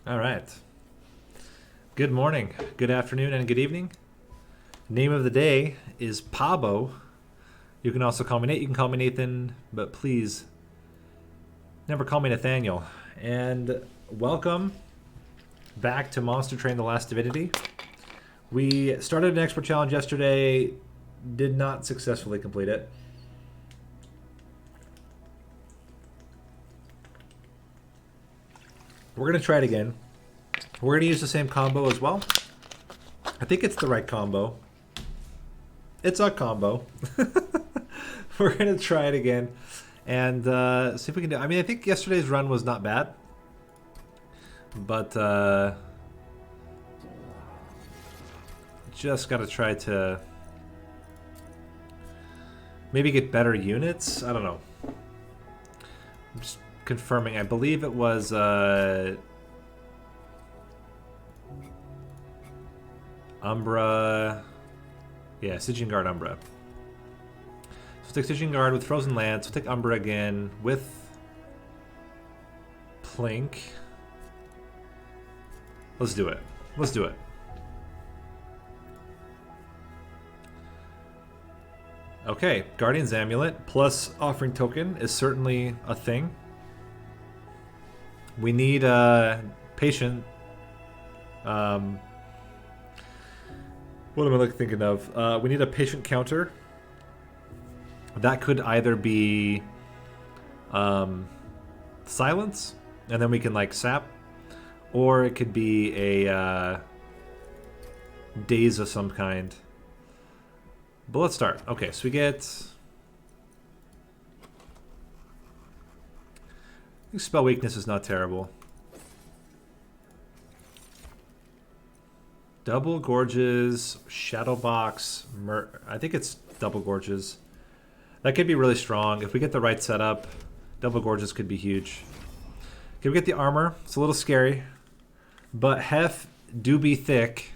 All right. Good morning, good afternoon, and good evening. Name of the day is Pabo. You can also call me Nate. You can call me Nathan, but please never call me Nathaniel. And welcome back to Monster Train: The Last Divinity. We started an expert challenge yesterday, did not successfully complete it. We're going to try it again. We're going to use the same combo as well. I think it's the right combo. It's a combo. We're going to try it again and see if we can do it. I mean, I think yesterday's run was not bad. But just got to try to maybe get better units. I don't know. I'm just confirming. I believe it was Umbra. Yeah, Stygian Guard Umbra. So we'll take Stygian Guard with Frozen Lance. We'll take Umbra again with Plink. Let's do it. Let's do it. Okay, Guardian's Amulet plus Offering Token is certainly a thing. We need Patient. What am I thinking of? We need a Patient counter. That could either be Silence, and then we can like sap, or it could be a Daze of some kind. But let's start. Okay, so we get... I think Spell Weakness is not terrible. Double Gorges, Shadowbox, I think it's Double Gorges. That could be really strong. If we get the right setup, Double Gorges could be huge. Okay, we get the armor. It's a little scary. But Heph do be thick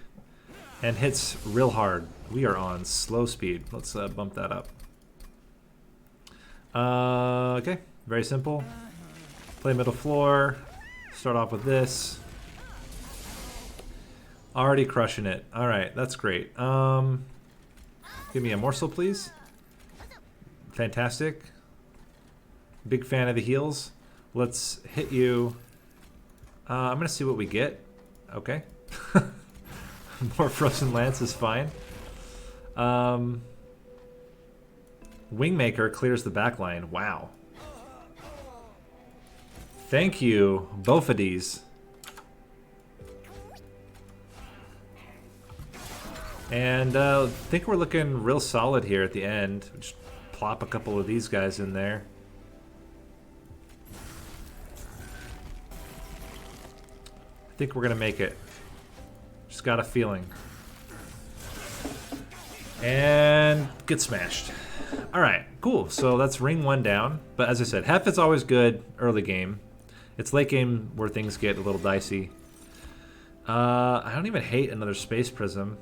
and hits real hard. We are on slow speed. Let's bump that up. Okay, very simple. Play middle floor. Start off with this. Already crushing it. All right, that's great. Give me a morsel, please. Fantastic. Big fan of the heals. Let's hit you. I'm gonna see what we get. Okay. More Frozen Lance is fine. Wingmaker clears the back line. Wow. Thank you, both of these. And I think we're looking real solid here at the end. Just plop a couple of these guys in there. I think we're gonna make it. Just got a feeling. And get smashed. Alright, cool. So that's ring one down. But as I said, Heph is always good early game. It's late game where things get a little dicey. I don't even hate another Space Prism.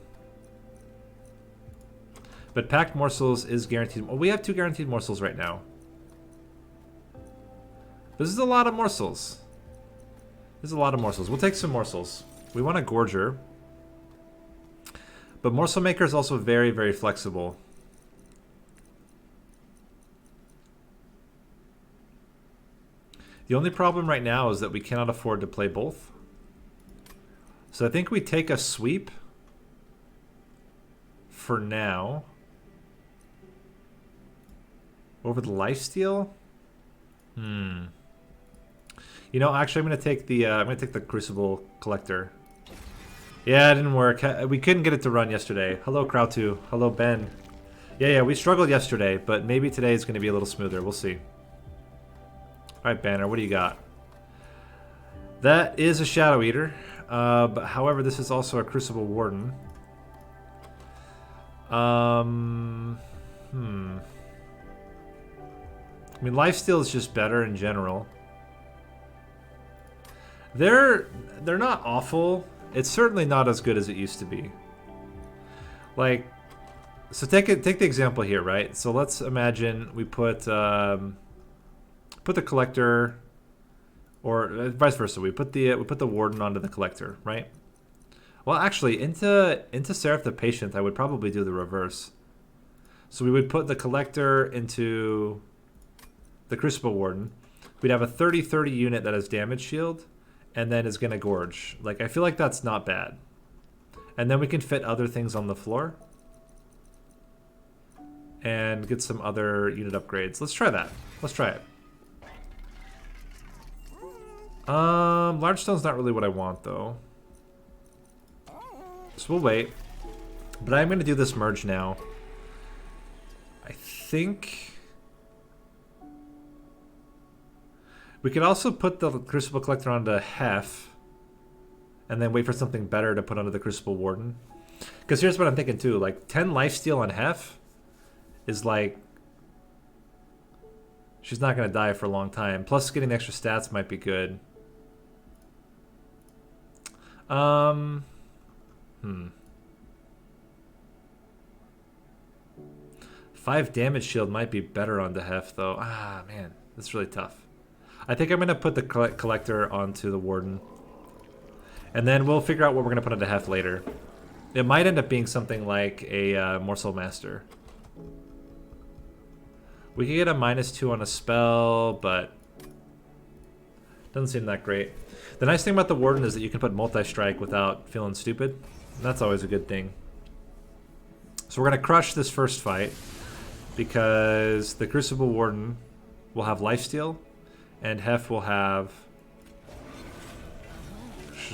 But Packed Morsels is guaranteed. Well, we have 2 guaranteed morsels right now. This is a lot of morsels. This is a lot of morsels. We'll take some morsels. We want a Gorger. But Morsel Maker is also very, very flexible. The only problem right now is that we cannot afford to play both. So I think we take a sweep for now. Over the lifesteal? You know, actually, I'm gonna take the Crucible Collector. Yeah, it didn't work. We couldn't get it to run yesterday. Hello, Crowd2. Hello, Ben. Yeah, we struggled yesterday, but maybe today is gonna be a little smoother. We'll see. All right, Banner, what do you got? That is a Shadow Eater, but however, this is also a Crucible Warden. I mean, lifesteal is just better in general. They're not awful. It's certainly not as good as it used to be. Like, so take the example here, right? So let's imagine we put the collector Or vice versa. We put the warden onto the collector, right? Well, actually, into Seraph the Patient, I would probably do the reverse. So we would put the collector into the Crucible Warden. We'd have a 30-30 unit that has damage shield, and then is going to gorge. Like, I feel like that's not bad. And then we can fit other things on the floor. And get some other unit upgrades. Let's try that. Let's try it. Large stone's not really what I want, though. So we'll wait. But I'm going to do this merge now. I think we could also put the Crucible Collector onto Heph and then wait for something better to put onto the Crucible Warden. Because here's what I'm thinking too, like 10 lifesteal on Heph is like, she's not going to die for a long time. Plus getting extra stats might be good. 5 damage shield might be better on the Heph though. Ah, man, that's really tough. I think I'm going to put the collector onto the warden. And then we'll figure out what we're going to put onto Heph later. It might end up being something like a Morsel Master. We could get a -2 on a spell, but doesn't seem that great. The nice thing about the warden is that you can put multi-strike without feeling stupid. And that's always a good thing. So we're going to crush this first fight because the Crucible Warden will have lifesteal and Heph will have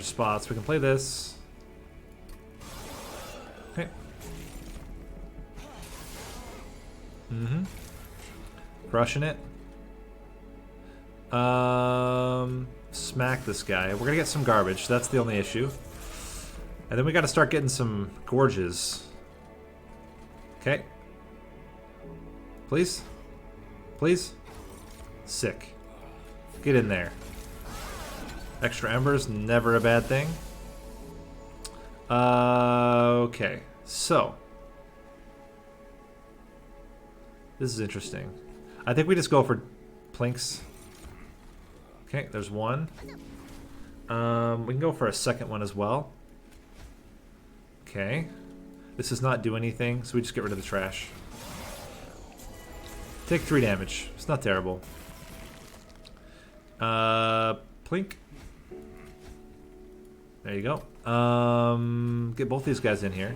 spots. We can play this. Okay. Crushing it. Smack this guy. We're gonna get some garbage. That's the only issue. And then we gotta start getting some gorges. Okay. Please? Please? Sick. Get in there. Extra embers, never a bad thing. Okay. So. This is interesting. I think we just go for plinks. Okay, there's one. We can go for a second one as well. Okay. This does not do anything, so we just get rid of the trash. Take 3 damage. It's not terrible. Plink. There you go. Get both these guys in here.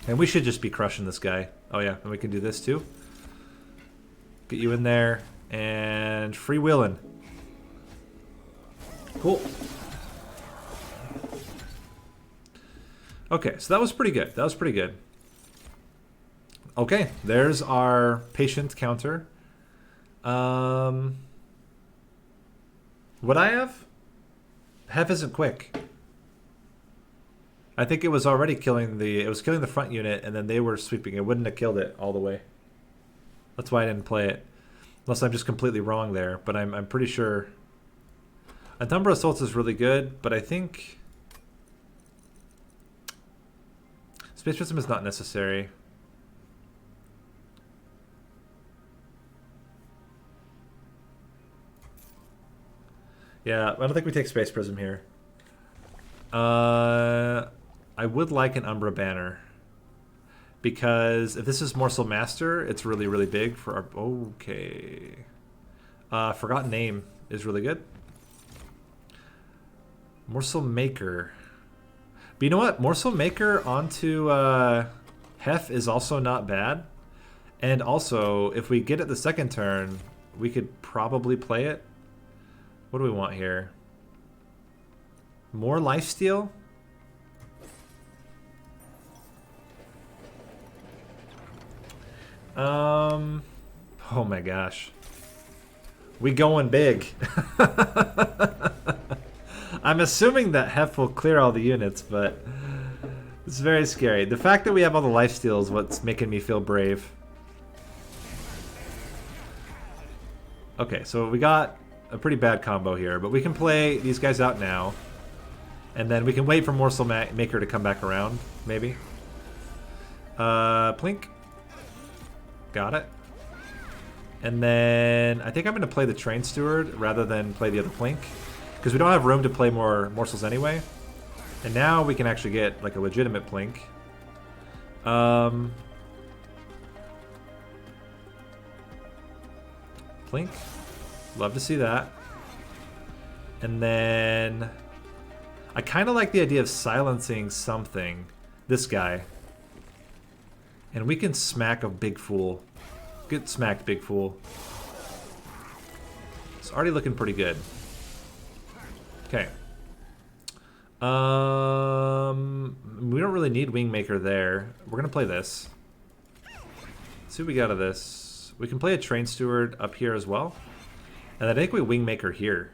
And we should just be crushing this guy. Oh yeah, and we can do this too. Get you in there and freewheeling. Cool. Okay, so that was pretty good. That was pretty good. Okay, there's our patient counter. What I have? Heph isn't quick. I think it was already killing the front unit and then they were sweeping. It wouldn't have killed it all the way. That's why I didn't play it. Unless I'm just completely wrong there, but I'm pretty sure. Entumbra Assault is really good, but I think Space Prism is not necessary. Yeah, I don't think we take Space Prism here. I would like an Umbra Banner. Because if this is Morsel Master, it's really, really big for our... Okay. Forgotten Name is really good. Morsel Maker. But you know what? Morsel Maker onto Heph is also not bad. And also, if we get it the second turn, we could probably play it. What do we want here? More lifesteal? Oh my gosh. We going big. I'm assuming that Heph will clear all the units, but it's very scary. The fact that we have all the lifesteal is what's making me feel brave. Okay, so we got a pretty bad combo here, but we can play these guys out now. And then we can wait for Morsel Maker to come back around, maybe. Plink. Got it. And then I think I'm going to play the Train Steward rather than play the other Plink. Because we don't have room to play more morsels anyway. And now we can actually get like a legitimate Plink. Plink. Love to see that. And then I kind of like the idea of silencing something. This guy. And we can smack a big fool. Get smacked, big fool. It's already looking pretty good. Okay. We don't really need Wingmaker there. We're gonna play this. Let's see what we got of this. We can play a Train Steward up here as well. And I think we Wingmaker here.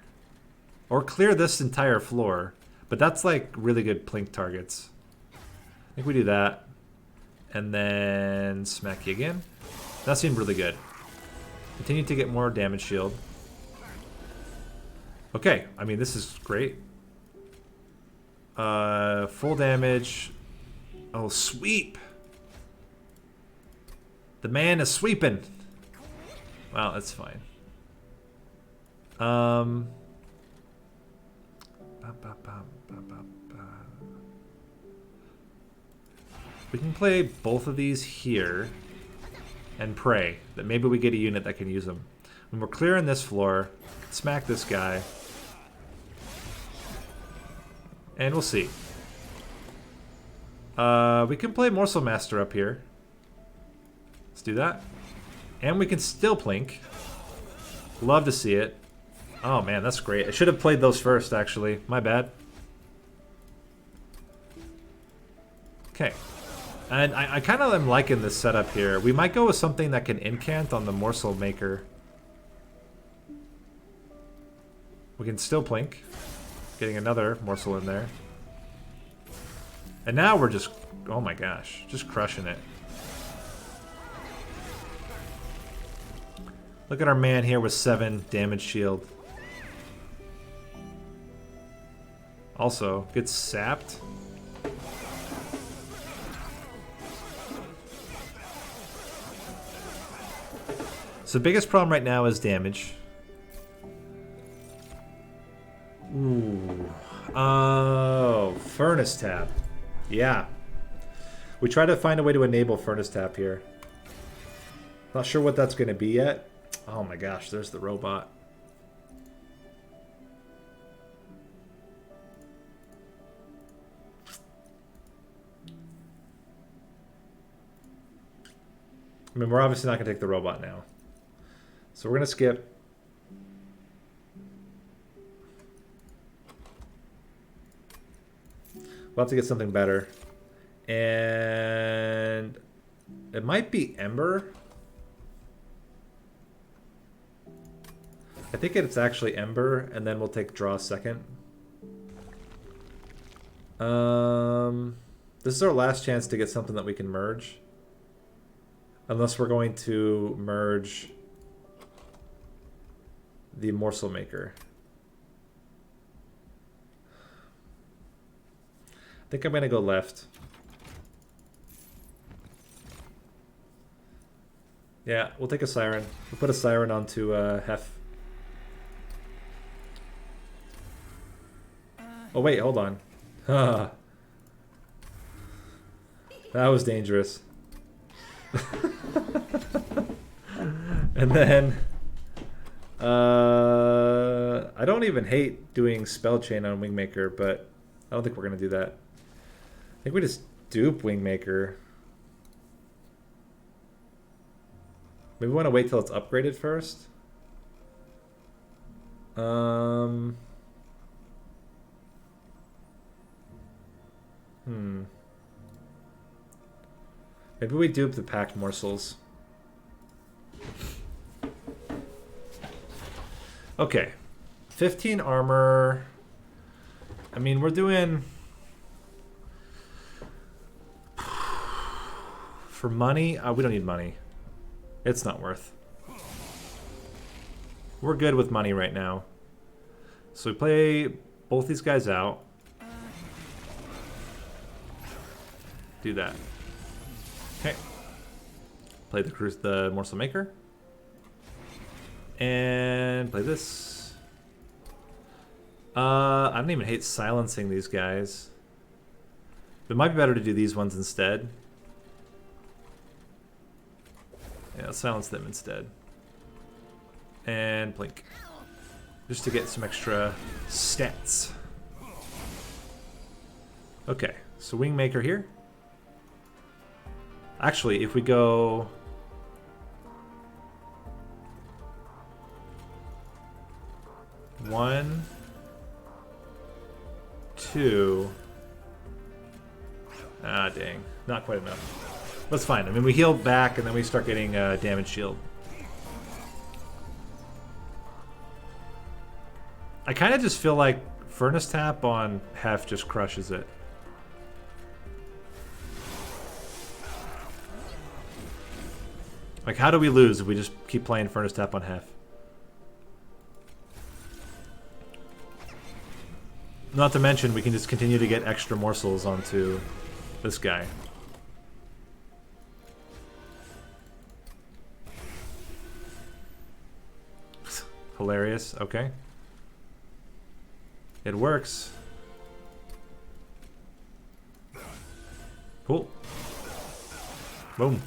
Or clear this entire floor. But that's like really good Plink targets. I think we do that. And then smack you again. That seemed really good. Continue to get more damage shield. Okay, I mean this is great. Full damage. Oh, sweep. The man is sweeping. Wow, that's fine. We can play both of these here and pray that maybe we get a unit that can use them. When we're clearing this floor, smack this guy. And we'll see. We can play Morsel Master up here. Let's do that. And we can still Plink. Love to see it. Oh man, that's great. I should have played those first, actually. My bad. Okay. And I kind of am liking this setup here. We might go with something that can incant on the Morsel Maker. We can still Plink. Getting another morsel in there. And now we're just, oh my gosh, just crushing it. Look at our man here with 7 damage shield. Also, gets sapped. So the biggest problem right now is damage. Ooh. Oh, Furnace Tap. Yeah. We try to find a way to enable Furnace Tap here. Not sure what that's going to be yet. Oh my gosh, there's the robot. I mean, we're obviously not going to take the robot now. So we're going to skip. We'll have to get something better. And it might be Ember. I think it's actually Ember, and then we'll take draw second. This is our last chance to get something that we can merge. Unless we're going to merge the Morsel Maker. I think I'm going to go left. Yeah, we'll take a Siren. We'll put a Siren onto Heph. Oh wait, hold on. That was dangerous. And then I don't even hate doing Spell Chain on Wingmaker, but I don't think we're gonna do that. I think we just dupe Wingmaker. Maybe we want to wait till it's upgraded first. Maybe we dupe the packed morsels. Okay. 15 armor. I mean, we're doing... For money? We don't need money. It's not worth. We're good with money right now. So we play both these guys out. Do that. Okay. Play the Morsel Maker. And play this. I don't even hate silencing these guys. It might be better to do these ones instead. Yeah, silence them instead. And blink. Just to get some extra stats. Okay, so Wingmaker here. Actually, if we go... One, two. Ah, dang. Not quite enough. That's fine. I mean, we heal back and then we start getting damage shield. I kind of just feel like Furnace Tap on Heph just crushes it. Like, how do we lose if we just keep playing Furnace Tap on Heph? Not to mention, we can just continue to get extra morsels onto this guy. Hilarious. Okay. It works. Cool. Boom.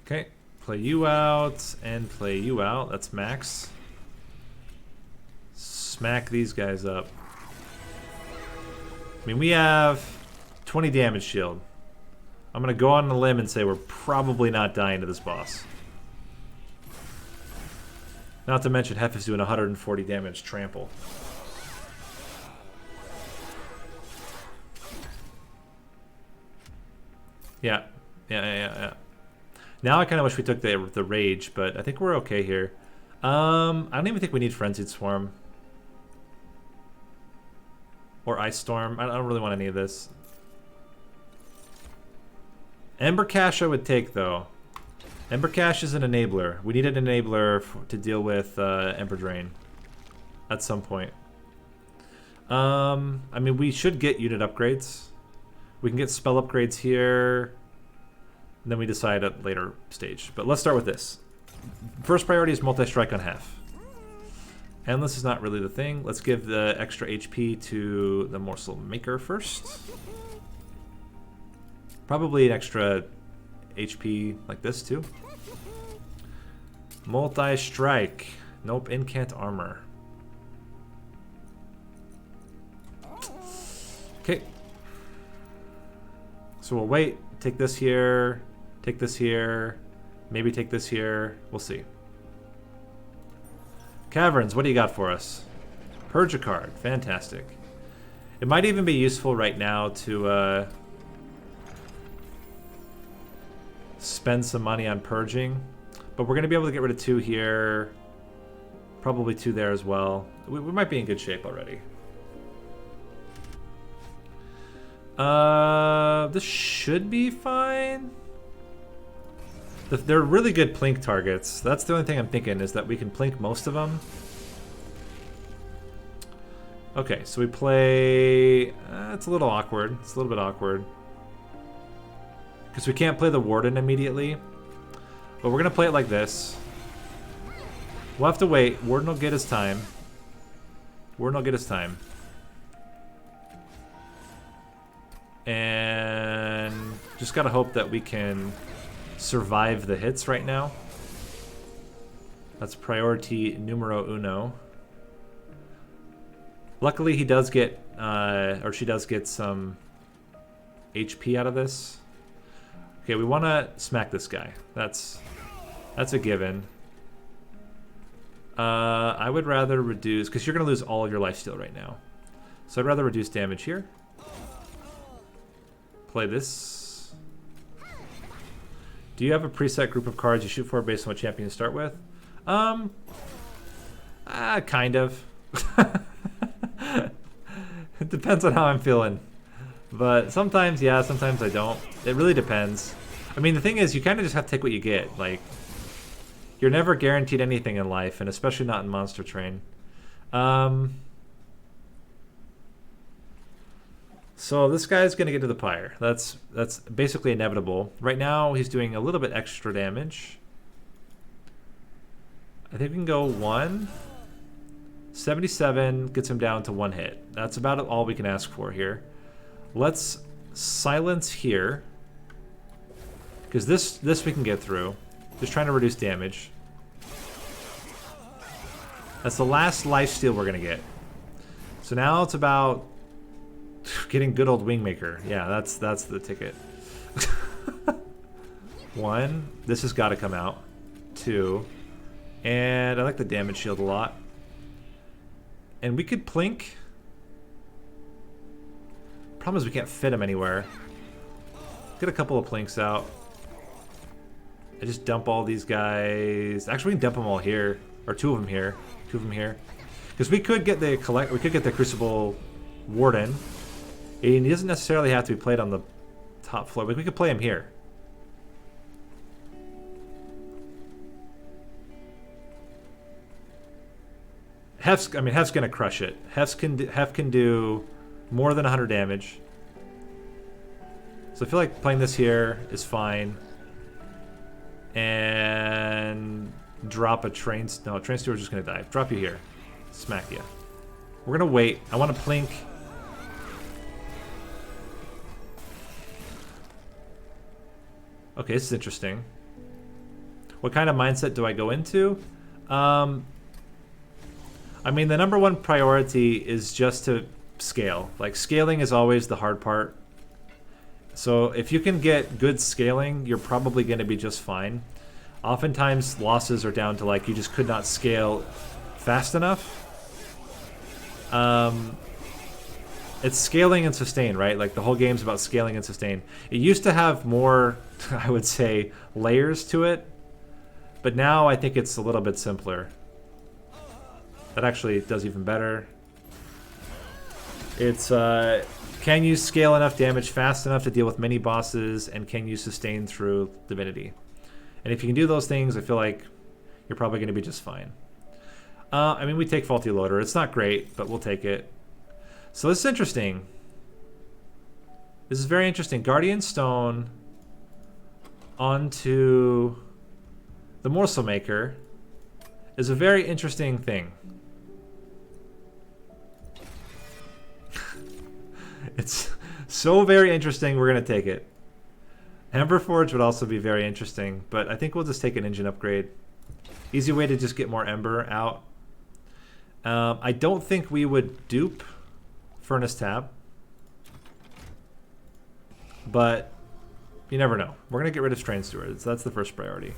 Okay. Play you out and play you out. That's max. Smack these guys up. I mean, we have 20 damage shield. I'm going to go on a limb and say we're probably not dying to this boss. Not to mention Heph is doing 140 damage trample. Yeah. Now I kind of wish we took the rage, but I think we're okay here. I don't even think we need Frenzied Swarm. Or Ice Storm. I don't really want any of this. Ember Cache I would take, though. Ember Cache is an enabler. We need an enabler to deal with Ember Drain at some point. I mean, we should get unit upgrades. We can get spell upgrades here. And then we decide at later stage. But let's start with this. First priority is multi-strike on Heph. Endless is not really the thing. Let's give the extra HP to the Morsel Maker first. Probably an extra HP like this too. Multi-strike. Nope, incant armor. Okay. So we'll wait. Take this here. Take this here. Maybe take this here. We'll see. Caverns, what do you got for us? Purge a card. Fantastic. It might even be useful right now to spend some money on purging. But we're going to be able to get rid of 2 here. Probably 2 there as well. We might be in good shape already. This should be fine. They're really good plink targets. That's the only thing I'm thinking, is that we can plink most of them. Okay, so we play... it's a little awkward. It's a little bit awkward. Because we can't play the Warden immediately. But we're going to play it like this. We'll have to wait. Warden will get his time. Warden will get his time. And just got to hope that we can survive the hits right now. That's priority numero uno. Luckily he does get, or she does get some HP out of this. Okay, we want to smack this guy. That's a given. I would rather reduce, because you're going to lose all of your lifesteal right now. So I'd rather reduce damage here. Play this. Do you have a preset group of cards you shoot for based on what champion you start with? Kind of. It depends on how I'm feeling. But sometimes, yeah, sometimes I don't. It really depends. I mean, the thing is, you kind of just have to take what you get. Like, you're never guaranteed anything in life, and especially not in Monster Train. So So this guy's gonna get to the pyre. That's basically inevitable. Right now he's doing a little bit extra damage. I think we can go 1. 77 gets him down to 1 hit. That's about all we can ask for here. Let's silence here. Because this we can get through. Just trying to reduce damage. That's the last lifesteal we're gonna get. So now it's about getting good old Wingmaker. Yeah, that's the ticket. 1. This has got to come out. 2. And I like the damage shield a lot. And we could plink. Problem is we can't fit him anywhere. Get a couple of plinks out. I just dump all these guys. Actually, we can dump them all here, or 2 of them here, 2 of them here, because we could get the Crucible Warden. And he doesn't necessarily have to be played on the top floor, but we could play him here. Heph's gonna crush it. Heph can do more than 100 damage. So I feel like playing this here is fine. And drop a train. No, train steward's just gonna die. Drop you here. Smack you. We're gonna wait. I want to plink. Okay, this is interesting. What kind of mindset do I go into? I mean, the number one priority is just to scale. Like, scaling is always the hard part. So if you can get good scaling, you're probably going to be just fine. Oftentimes, losses are down to, like, you just could not scale fast enough. It's scaling and sustain, right? Like, the whole game's about scaling and sustain. It used to have more, I would say, layers to it. But now I think it's a little bit simpler. That actually does even better. It's, can you scale enough damage fast enough to deal with many bosses, and can you sustain through Divinity? And if you can do those things, I feel like you're probably going to be just fine. I mean, we take Faulty Loader. It's not great, but we'll take it. So this is interesting. This is very interesting. Guardian Stone onto the Morsel Maker is a very interesting thing. It's so very interesting, we're going to take it. Ember Forge would also be very interesting, but I think we'll just take an engine upgrade. Easy way to just get more Ember out. I don't think we would dupe Furnace Tab, but you never know. We're going to get rid of Train Stewards. That's the first priority.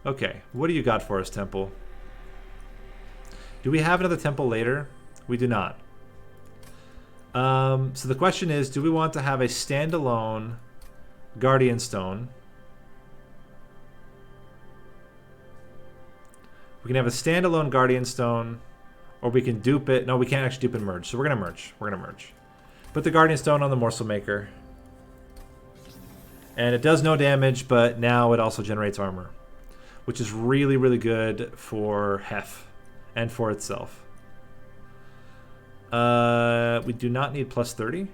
Okay, what do you got for us, Temple? Do we have another Temple later? We do not. So the question is, do we want to have a standalone Guardian Stone? We can have a standalone Guardian Stone, or we can dupe it. No, we can't actually dupe and merge, so we're going to merge. We're going to merge. Put the Guardian Stone on the Morsel Maker. And it does no damage, but now it also generates armor, which is really, really good for Heph and for itself. We do not need plus 30.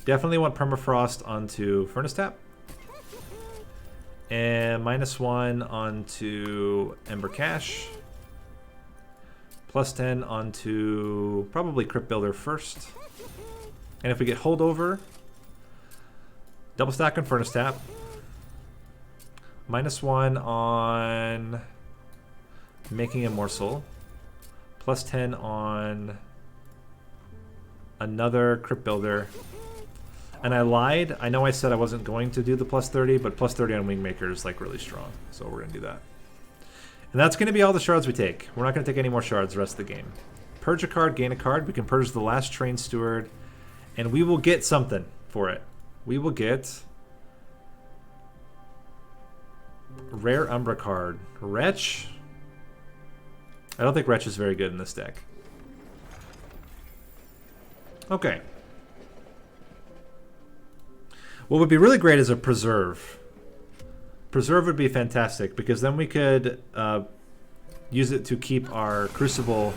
Definitely want Permafrost onto Furnace Tap. And -1 onto Ember Cache. Plus 10 onto probably Crypt Builder first. And if we get Holdover, double stack on Furnace Tap. -1 on making a Morsel. Plus 10 on another Crypt Builder. And I lied. I know I said I wasn't going to do the plus 30, but plus 30 on Wingmaker is like really strong. So we're going to do that. And that's going to be all the shards we take. We're not going to take any more shards the rest of the game. Purge a card, gain a card. We can purge the last Train Steward. And we will get something for it. We will get rare Umbra card. Wretch. I don't think Wretch is very good in this deck. Okay. What would be really great is a Preserve. Preserve would be fantastic, because then we could use it to keep our Crucible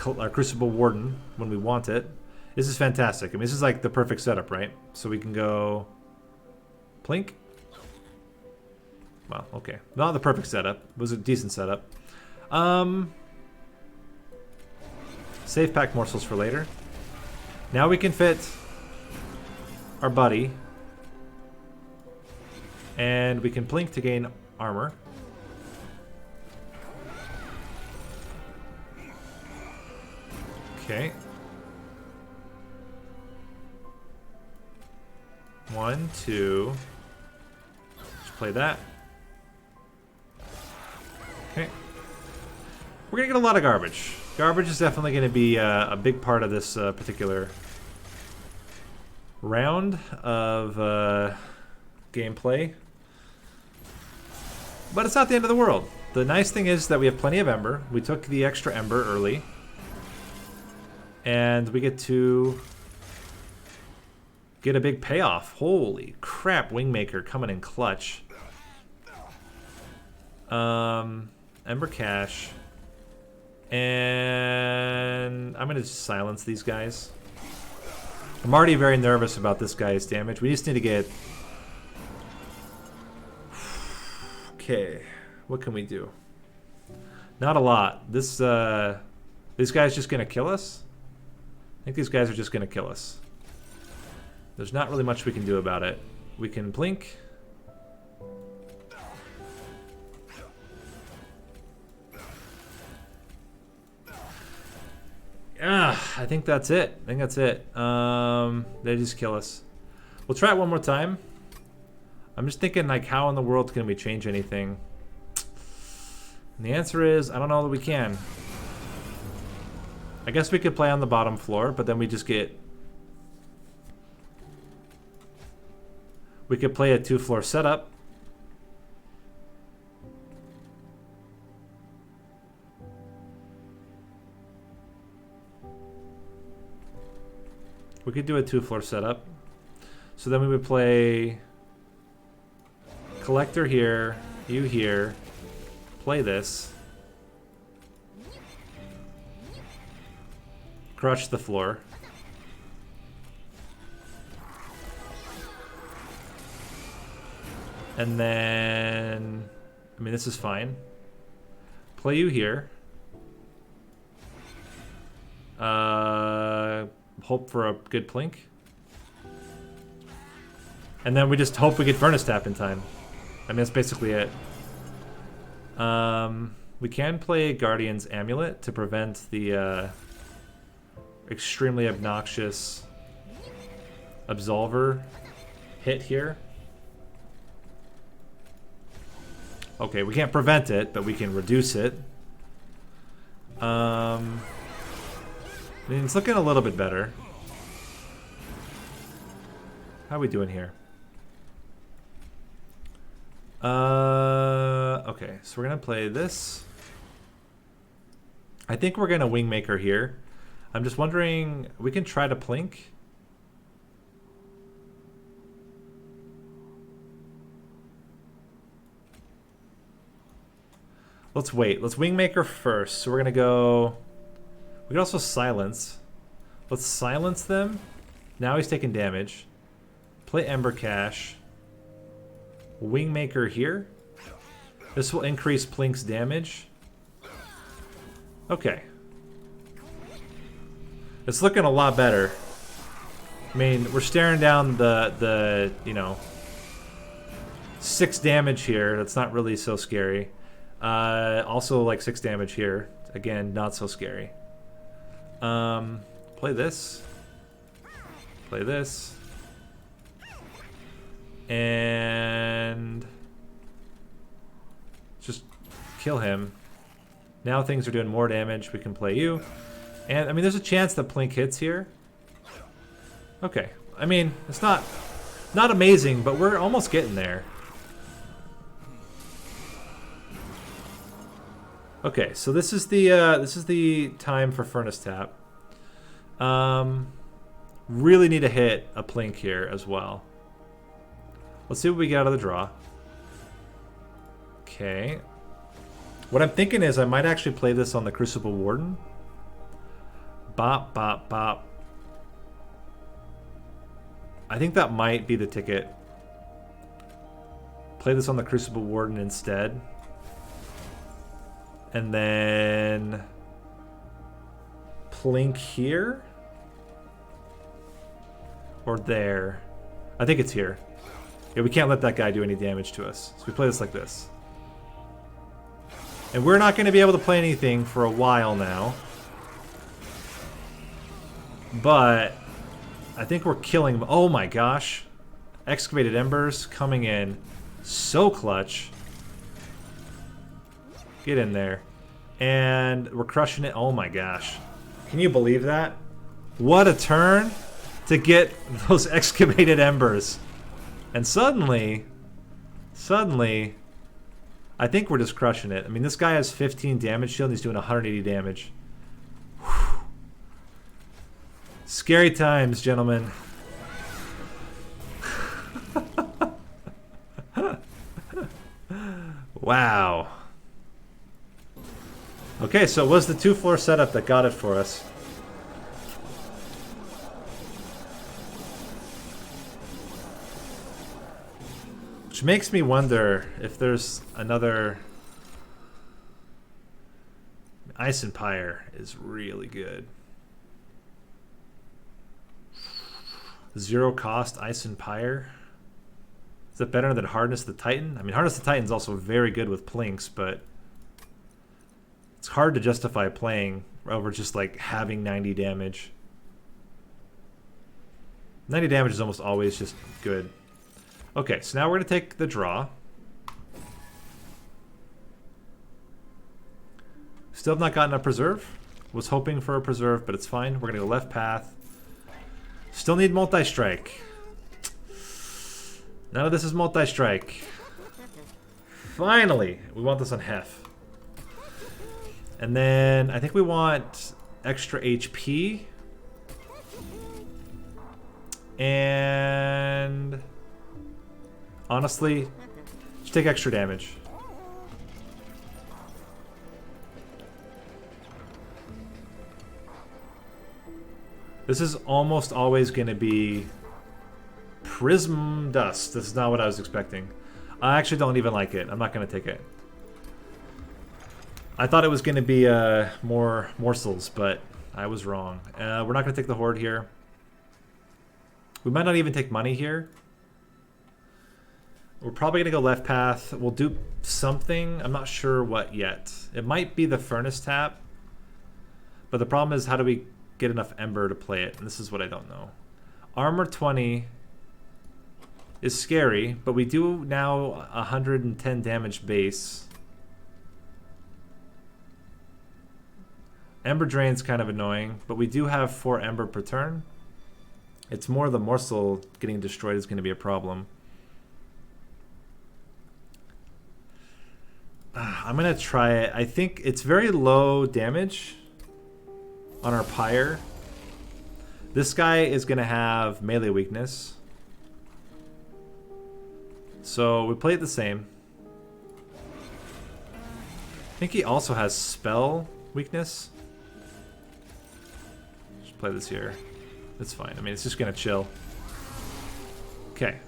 our Crucible Warden when we want it. This is fantastic. I mean, this is like the perfect setup, right? So we can go Plink. Well, okay. Not the perfect setup. It was a decent setup. Save pack morsels for later. Now we can fit our buddy. And we can Plink to gain armor. Okay. 1, 2. Just play that. Okay. We're gonna get a lot of garbage. Garbage is definitely gonna be a big part of this particular round of gameplay. But it's not the end of the world. The nice thing is that we have plenty of Ember. We took the extra Ember early. And we get to get a big payoff. Holy crap, Wingmaker coming in clutch. Ember Cash. And I'm going to just silence these guys. I'm already very nervous about this guy's damage. We just need to get... Okay, what can we do? Not a lot. This guy's just going to kill us? I think these guys are just going to kill us. There's not really much we can do about it. We can Plink. I think that's it. I think that's it. They just kill us. We'll try it one more time. I'm just thinking, like, how in the world can we change anything? And the answer is, I don't know that we can. I guess we could play on the bottom floor, but then we just get... We could play a 2-floor setup. We could do a 2-floor setup. So then we would play Collector here, you here, play this. Crush the floor. And then, I mean, this is fine. Play you here. Hope for a good Plink. And then we just hope we get Furnace Tap in time. I mean, that's basically it. We can play Guardian's Amulet to prevent the extremely obnoxious Absolver hit here. Okay, we can't prevent it, but we can reduce it. I mean, it's looking a little bit better. How are we doing here? Okay, so we're gonna play this. I think we're gonna Wingmaker here. I'm just wondering, we can try to Plink. Let's wait. Let's Wingmaker first. So we're gonna go... We can also silence. Let's silence them. Now he's taking damage. Play Ember Cache. Wingmaker here. This will increase Plink's damage. Okay. It's looking a lot better. I mean, we're staring down the you know, 6 damage here. That's not really so scary. Also like 6 damage here. Again, not so scary. Play this. Play this. And just kill him. Now things are doing more damage. We can play you. And I mean, there's a chance that Plink hits here. Okay. I mean, it's not amazing, but we're almost getting there. Okay, so this is the time for Furnace Tap. Really need to hit a Plink here as well. Let's see what we get out of the draw. Okay. What I'm thinking is I might actually play this on the Crucible Warden. Bop, bop, bop. I think that might be the ticket. Play this on the Crucible Warden instead. And then... Plink here? Or there? I think it's here. Yeah, we can't let that guy do any damage to us. So we play this like this. And we're not going to be able to play anything for a while now. But I think we're killing them. Oh my gosh. Excavated Embers coming in so clutch. Get in there. And we're crushing it. Oh my gosh. Can you believe that? What a turn to get those Excavated Embers. And suddenly, I think we're just crushing it. I mean, this guy has 15 damage shield and he's doing 180 damage. Whew. Scary times, gentlemen. Wow. Okay, so it was the 2-floor setup that got it for us. Which makes me wonder if there's another... Ice Empire is really good. Zero cost Ice Empire. Is it better than Harness the Titan? I mean, Harness the Titan's also very good with plinks, but it's hard to justify playing over just like having 90 damage. 90 damage is almost always just good. Okay, so now we're going to take the draw. Still have not gotten a preserve. Was hoping for a preserve, but it's fine. We're going to go left path. Still need multi-strike. None of this is multi-strike. Finally! We want this on Heph. And then I think we want extra HP. And... honestly, just take extra damage. This is almost always going to be Prism Dust. This is not what I was expecting. I actually don't even like it. I'm not going to take it. I thought it was going to be more morsels, but I was wrong. We're not going to take the Horde here. We might not even take money here. We're probably going to go left path. We'll do something. I'm not sure what yet. It might be the Furnace Tap. But the problem is, how do we get enough Ember to play it? And this is what I don't know. Armor 20 is scary, but we do now 110 damage base. Ember Drain's kind of annoying, but we do have 4 Ember per turn. It's more the morsel getting destroyed is going to be a problem. I'm going to try it. I think it's very low damage on our Pyre. This guy is going to have melee weakness. So we play it the same. I think he also has spell weakness. Just play this here. It's fine. I mean, it's just going to chill. Okay.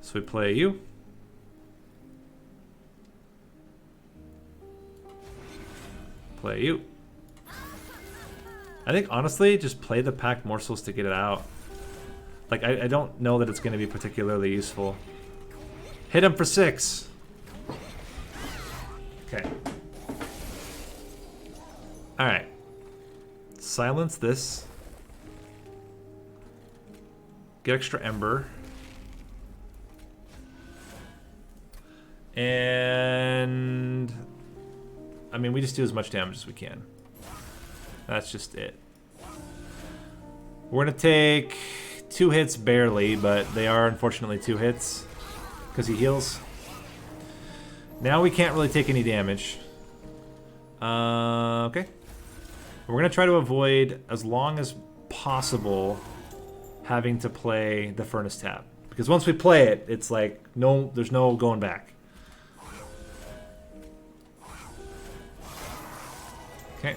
So we play you. Play you. I think, honestly, just play the packed morsels to get it out. Like, I don't know that it's going to be particularly useful. Hit him for 6. Okay. Alright. Silence this. Get extra Ember. And... I mean, we just do as much damage as we can. That's just it. We're going to take 2 hits barely, but they are unfortunately 2 hits because he heals. Now we can't really take any damage. Okay. We're going to try to avoid, as long as possible, having to play the Furnace Tap. Because once we play it, it's like, no, there's no going back. Okay.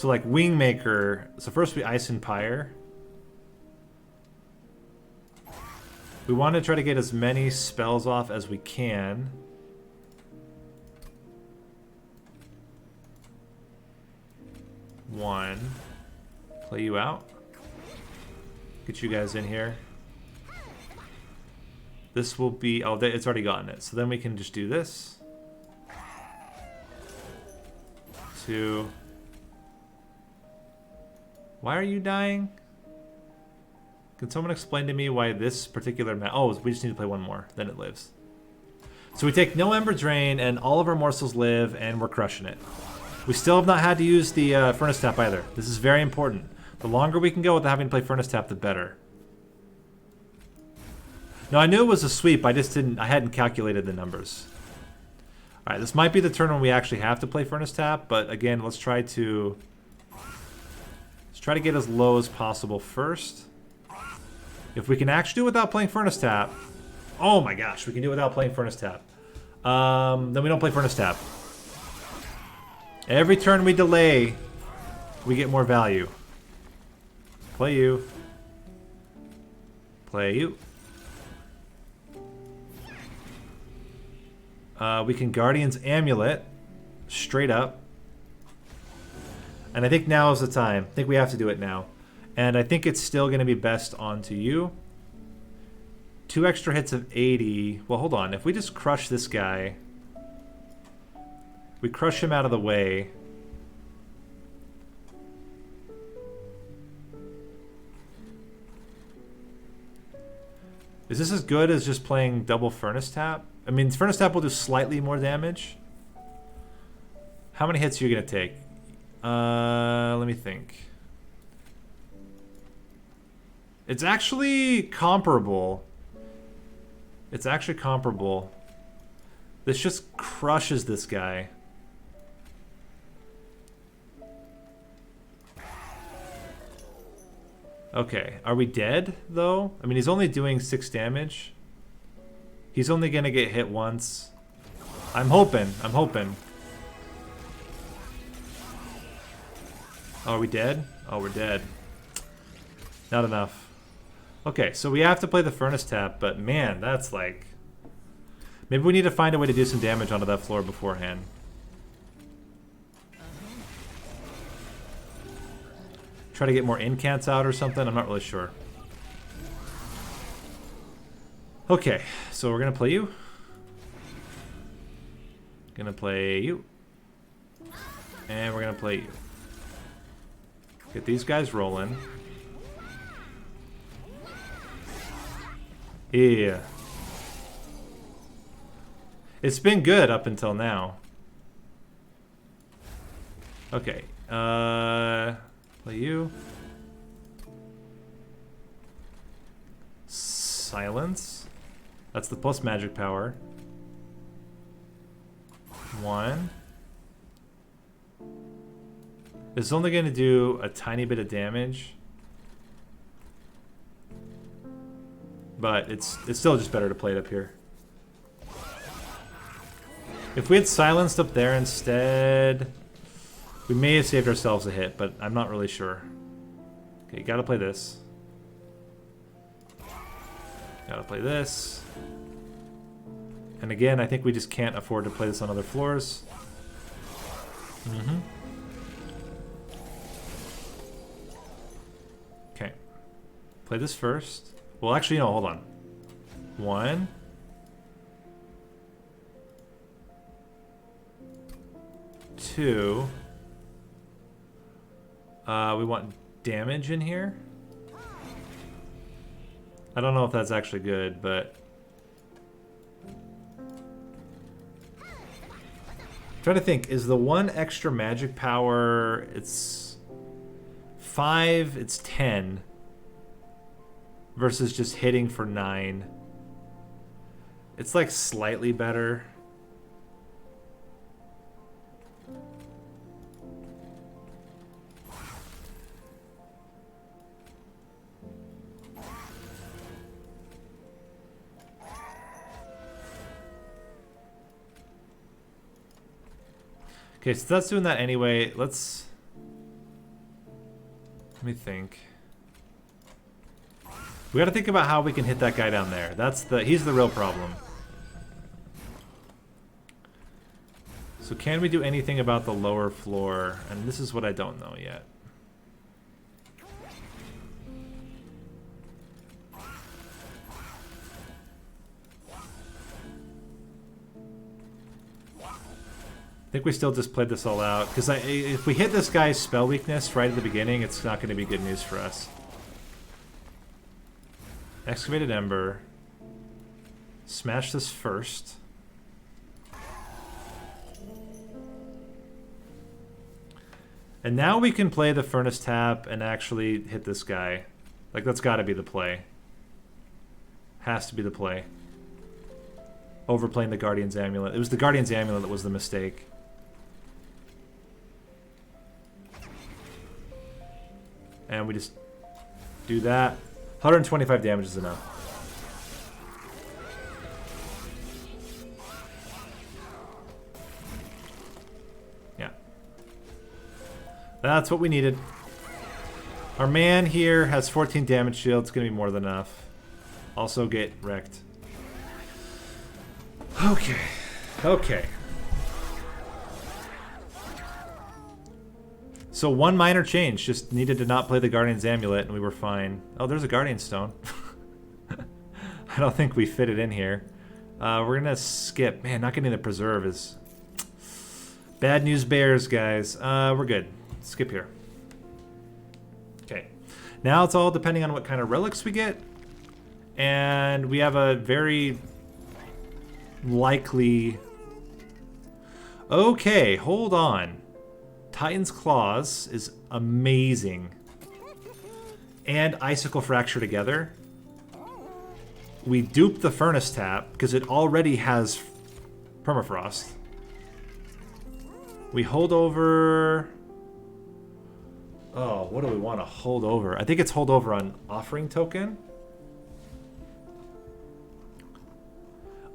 So like Wingmaker. So first we Ice and Pyre. We want to try to get as many spells off as we can. One. Play you out. Get you guys in here. This will be... Oh, it's already gotten it. So then we can just do this. 2. Why are you dying? Can someone explain to me why this particular map... Oh, we just need to play one more. Then it lives. So we take no Ember Drain, and all of our morsels live, and we're crushing it. We still have not had to use the Furnace Tap either. This is very important. The longer we can go without having to play Furnace Tap, the better. No, I knew it was a sweep. I just didn't... I hadn't calculated the numbers. Alright, this might be the turn when we actually have to play Furnace Tap, but again, let's try to get as low as possible first. If we can actually do it without playing Furnace Tap... Oh my gosh, we can do it without playing Furnace Tap. Then we don't play Furnace Tap. Every turn we delay, we get more value. Play you. Play you. We can Guardian's Amulet. Straight up. And I think now is the time. I think we have to do it now. And I think it's still going to be best onto you. 2 extra hits of 80. Well, hold on. If we just crush this guy... We crush him out of the way. Is this as good as just playing double Furnace Tap? I mean, Furnace Tap will do slightly more damage. How many hits are you going to take? Let me think. It's actually comparable. It's actually comparable. This just crushes this guy. Okay, are we dead, though? I mean, he's only doing 6 damage. He's only gonna get hit once. I'm hoping. I'm hoping. Oh, are we dead? Oh, we're dead. Not enough. Okay, so we have to play the Furnace Tap, but man, that's like... Maybe we need to find a way to do some damage onto that floor beforehand. Try to get more incants out or something? I'm not really sure. Okay, so we're gonna play you. Gonna play you. And we're gonna play you. Get these guys rolling. Yeah. It's been good up until now. Okay. Play you. Silence. That's the plus magic power. 1. It's only going to do a tiny bit of damage. But it's still just better to play it up here. If we had silenced up there instead, we may have saved ourselves a hit, but I'm not really sure. Okay, gotta play this. Gotta play this. And again, I think we just can't afford to play this on other floors. Okay. Play this first. Well, actually, no, hold on. 1. 2. We want damage in here. I don't know if that's actually good, but... I'm trying to think, is the 1 extra magic power... It's 5, it's 10. Versus just hitting for 9. It's like slightly better. Okay, so that's doing that anyway. Let's Let me think. We gotta think about how we can hit that guy down there. He's the real problem. So can we do anything about the lower floor? And this is what I don't know yet. I think we still just played this all out, because if we hit this guy's spell weakness right at the beginning, it's not going to be good news for us. Excavated Ember. Smash this first. And now we can play the Furnace Tap and actually hit this guy. Like, that's got to be the play. Has to be the play. Overplaying the Guardian's Amulet. It was the Guardian's Amulet that was the mistake. And we just do that. 125 damage is enough. Yeah. That's what we needed. Our man here has 14 damage shield. It's going to be more than enough. Also get wrecked. Okay. Okay. So one minor change, just needed to not play the Guardian's Amulet and we were fine. Oh, there's a Guardian Stone. I don't think we fit it in here. We're gonna skip. Man, not getting the Preserve is... Bad news bears, guys. We're good. Skip here. Okay. Now it's all depending on what kind of relics we get. And we have a very likely... Okay, hold on. Titan's Claws is amazing. And Icicle Fracture together. We dupe the Furnace Tap because it already has Permafrost. We hold over... Oh, what do we want to hold over? I think it's hold over on Offering Token.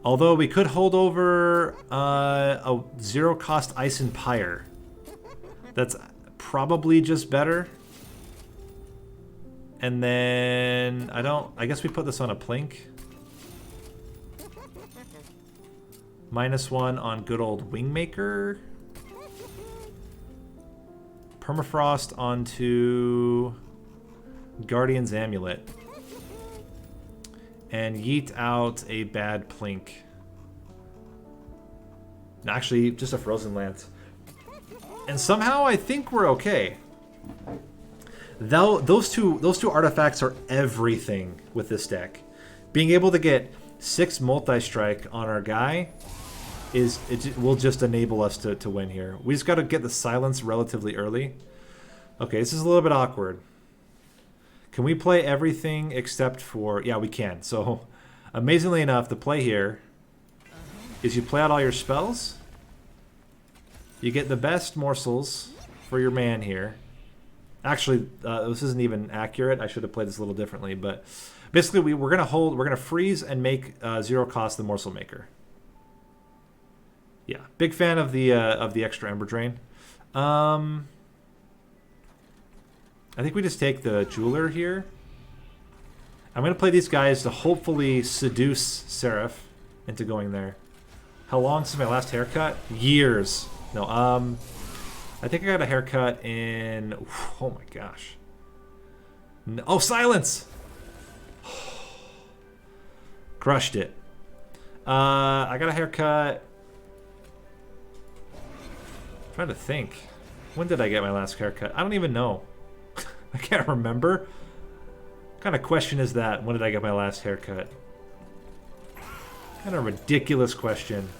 Although we could hold over a zero-cost Ice and Pyre. That's probably just better. And then I guess we put this on a Plink. -1 on good old Wingmaker. Permafrost onto Guardian's Amulet. And yeet out a bad Plink. Actually, just a Frozen Lance. And somehow I think we're okay. Those two artifacts are everything with this deck. Being able to get 6 multi-strike on our guy will just enable us to win here. We just got to get the silence relatively early. Okay, this is a little bit awkward. Can we play everything except for... Yeah, we can. So, amazingly enough, the play here is you play out all your spells. You get the best morsels for your man here. Actually, this isn't even accurate. I should have played this a little differently, but basically we're gonna freeze and make zero cost the morsel maker. Yeah, big fan of the extra Ember Drain. I think we just take the Jeweler here. I'm gonna play these guys to hopefully seduce Seraph into going there. How long since my last haircut? Years. No, I think I got a haircut in... Oh my gosh. No, oh, silence! Crushed it. I got a haircut... I'm trying to think. When did I get my last haircut? I don't even know. I can't remember. What kind of question is that? When did I get my last haircut? Kind of ridiculous question.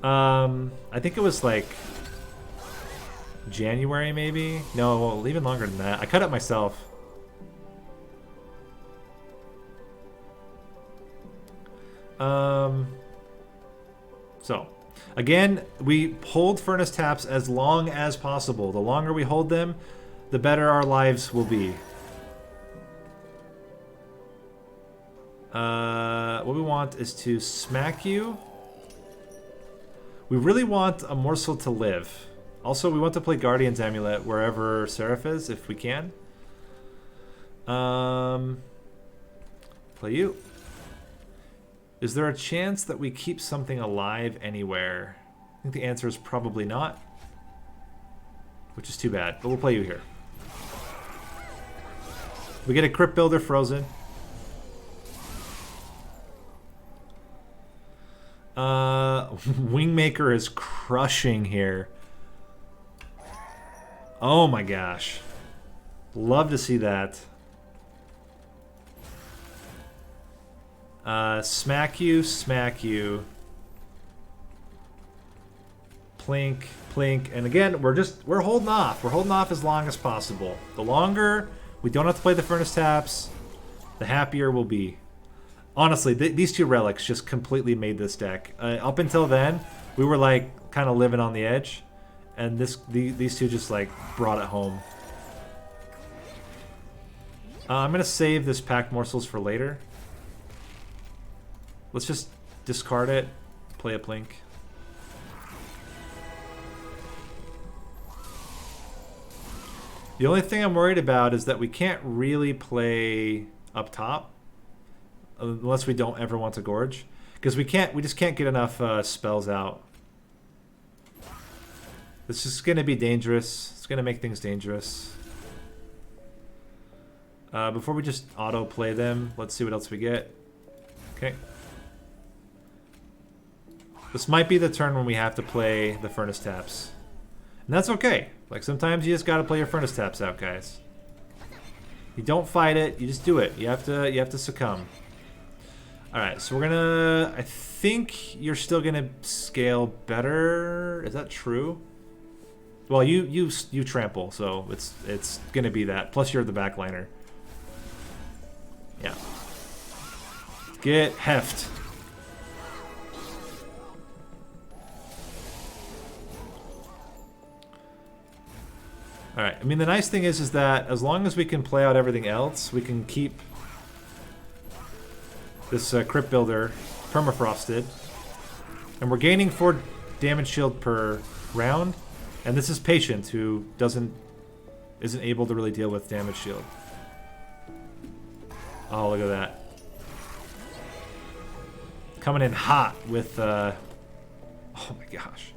I think it was like January maybe? No, well, even longer than that. I cut it myself. So, again, we hold Furnace Taps as long as possible. The longer we hold them, the better our lives will be. What we want is to smack you. We really want a morsel to live. Also, we want to play Guardian's Amulet wherever Seraph is, if we can. Play you. Is there a chance that we keep something alive anywhere? I think the answer is probably not. Which is too bad, but we'll play you here. We get a Crypt Builder frozen. Wingmaker is crushing here. Oh my gosh. Love to see that. Smack you, smack you. Plink, plink. And again, we're holding off. We're holding off as long as possible. The longer we don't have to play the Furnace Taps, the happier we'll be. Honestly, these two relics just completely made this deck. Up until then, we were like kind of living on the edge. And these two just like brought it home. I'm going to save this Pack Morsels for later. Let's just discard it, play a Plink. The only thing I'm worried about is that we can't really play up top unless we don't ever want to gorge, because we just can't get enough spells out. This is going to be dangerous. It's going to make things dangerous. Before we just auto play them, let's see what else we get. Okay. This might be the turn when we have to play the Furnace Taps. And that's okay. Like, sometimes you just gotta play your Furnace Taps out, guys. You don't fight it, you just do it. You have to succumb. Alright, so we're gonna... I think you're still gonna scale better. Is that true? Well, you trample, so it's gonna be that. Plus you're the backliner. Yeah. Get heft. Alright, I mean, the nice thing is that as long as we can play out everything else, we can keep this Crypt Builder permafrosted. And we're gaining 4 damage shield per round. And this is Patient, who isn't able to really deal with damage shield. Oh, look at that. Coming in hot with, oh my gosh.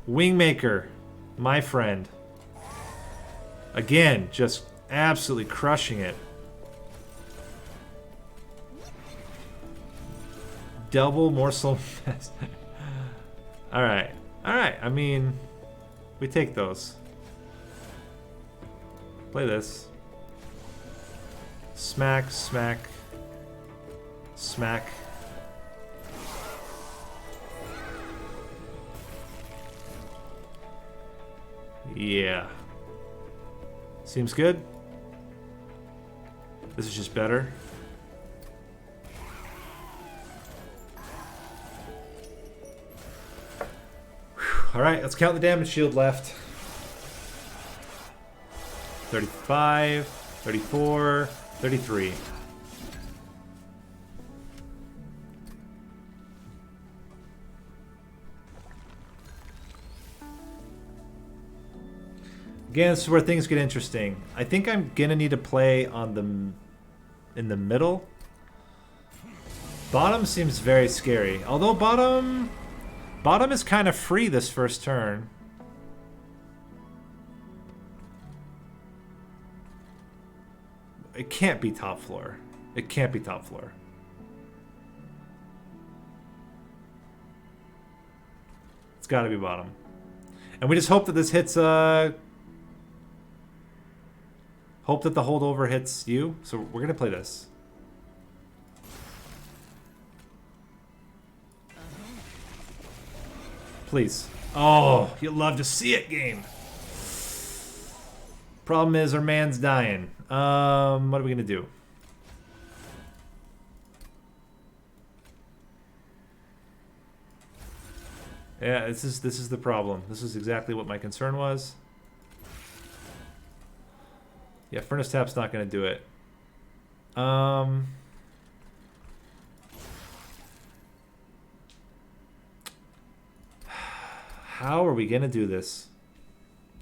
Wingmaker, my friend. Again, just absolutely crushing it. Double morsel. Alright. Alright, I mean, we take those. Play this. Smack, smack. Smack. Yeah. Seems good. This is just better. Alright, let's count the damage shield left. 35, 34, 33. Again, this is where things get interesting. I think I'm gonna need to play on in the middle. Bottom seems very scary. Although bottom is kind of free this first turn. It can't be top floor. It can't be top floor. It's got to be bottom. And we just hope that this hits hope that the holdover hits you. So we're gonna play this. Please. Oh, you'd love to see it, game. Problem is our man's dying. What are we gonna do? Yeah, this is the problem. This is exactly what my concern was. Yeah, Furnace Tap's not gonna do it. How are we gonna do this?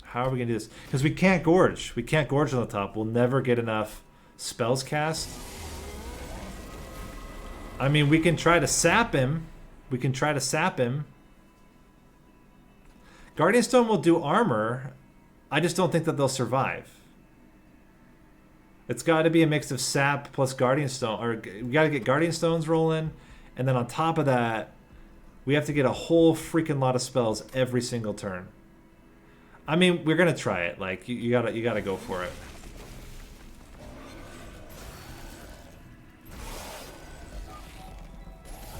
How are we gonna do this? Because we can't gorge. We can't gorge on the top. We'll never get enough spells cast. I mean, we can try to sap him. We can try to sap him. Guardian Stone will do armor. I just don't think that they'll survive. It's got to be a mix of sap plus Guardian Stone. Or we got to get Guardian Stones rolling. And then on top of that, we have to get a whole freaking lot of spells every single turn. I mean, we're going to try it. Like, you gotta go for it.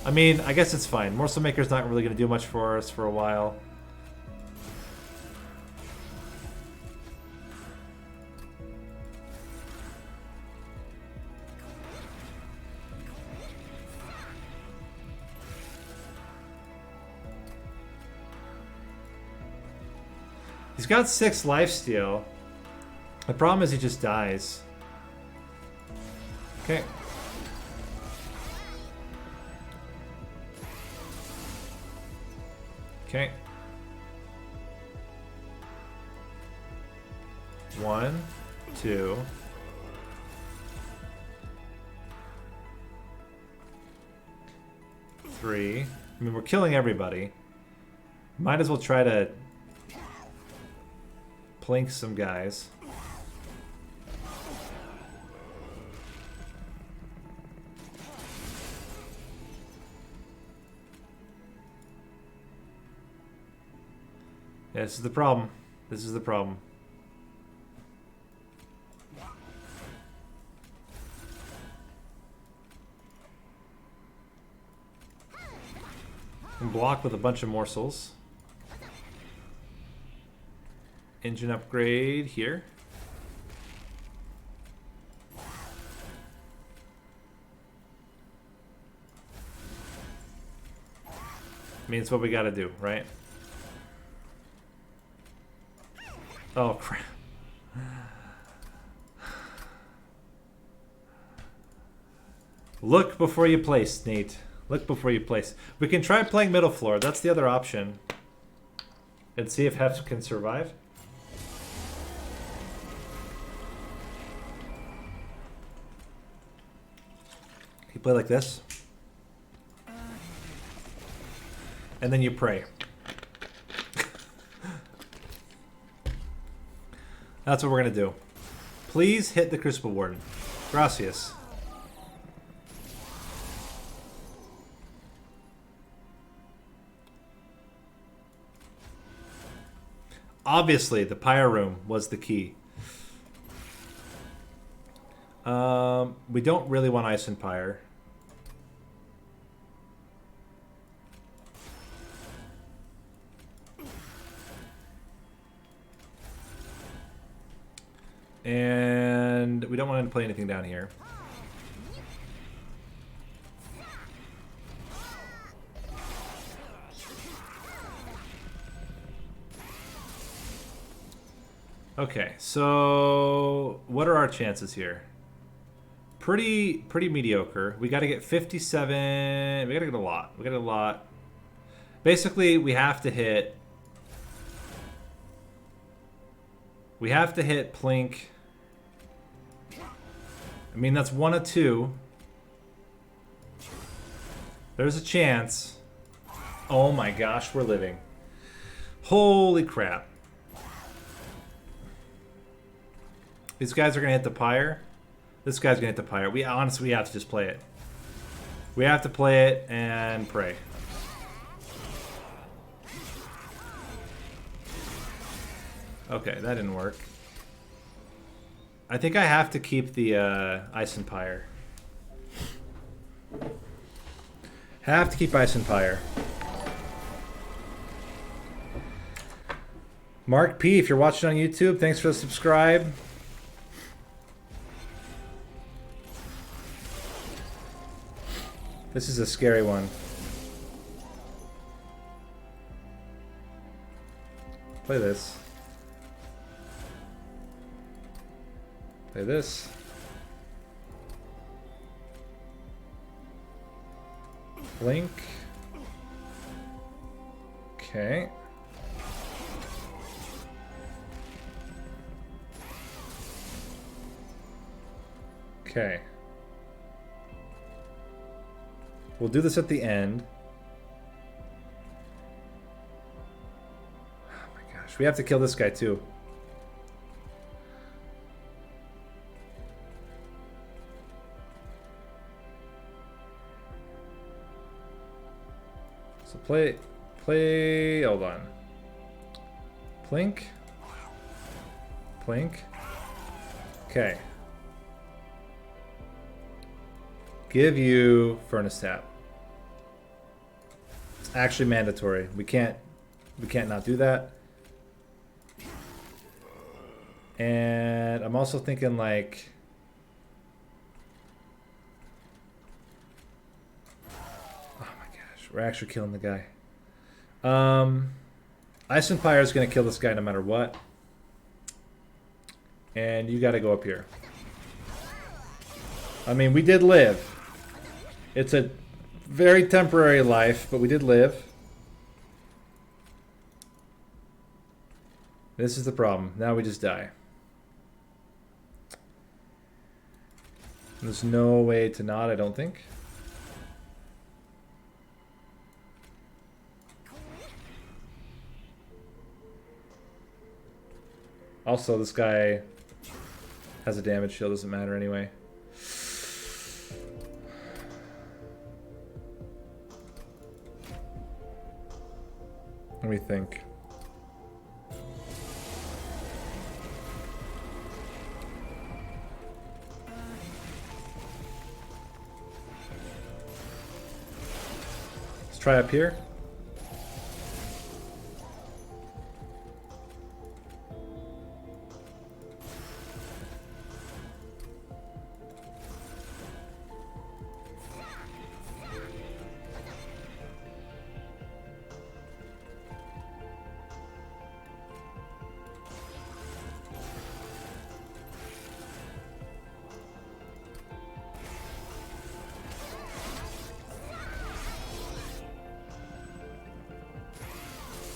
I mean, I guess it's fine. Morsel Maker's not really going to do much for us for a while. He's got 6 lifesteal. The problem is he just dies. Okay. Okay. 1, 2. 3. I mean, we're killing everybody. Might as well try to plink some guys. Yeah, this is the problem. This is the problem. And block with a bunch of morsels. Engine upgrade here. I mean, it's what we gotta do, right? Oh, crap. Look before you place, Nate. Look before you place. We can try playing middle floor. That's the other option. And see if Heph can survive. You play like this. And then you pray. That's what we're going to do. Please hit the Crucible Warden. Gracias. Obviously, the Pyre Room was the key. We don't really want Ice and Pyre. And we don't want to play anything down here. Okay, so what are our chances here? Pretty mediocre. We got to get 57. We got to get a lot. We got a lot. Basically, we have to hit. We have to hit Plink. I mean, that's 1 of 2. There's a chance. Oh my gosh, we're living. Holy crap. These guys are going to hit the Pyre. This guy's going to hit the Pyre. We honestly, we have to just play it. We have to play it and pray. Okay, that didn't work. I think I have to keep the Ice and Pyre. Have to keep Ice and Pyre. Mark P, if you're watching on YouTube, thanks for the subscribe. This is a scary one. Play this. Play this. Blink. Okay. Okay. We'll do this at the end. Oh my gosh. We have to kill this guy too. So play, hold on. Plink. Plink. Okay. Give you Furnace Tap. It's actually mandatory. We can't not do that. And I'm also thinking like we're actually killing the guy. Ice Empire is going to kill this guy no matter what. And you got to go up here. I mean, we did live. It's a very temporary life, but we did live. This is the problem. Now we just die. There's no way to not, I don't think. Also, this guy has a damage shield, doesn't matter anyway. Let me think. Let's try up here.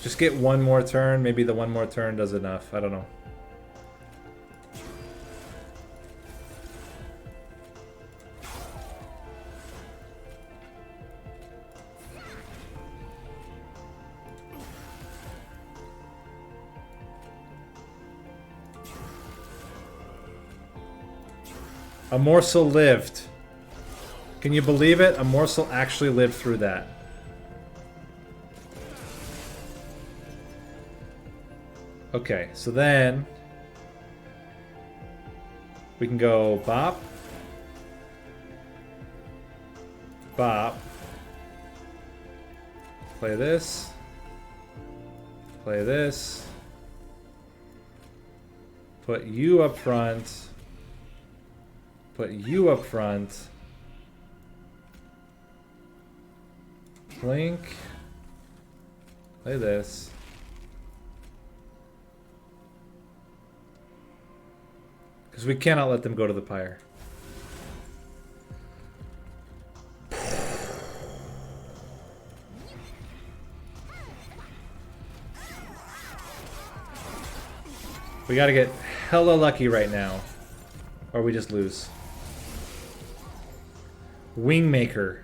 Just get one more turn. Maybe the one more turn does enough. I don't know. A morsel lived. Can you believe it? A morsel actually lived through that. Okay, so then we can go bop, bop, play this, put you up front, put you up front, blink, play this. Because we cannot let them go to the pyre. We gotta get hella lucky right now, or we just lose. Wingmaker.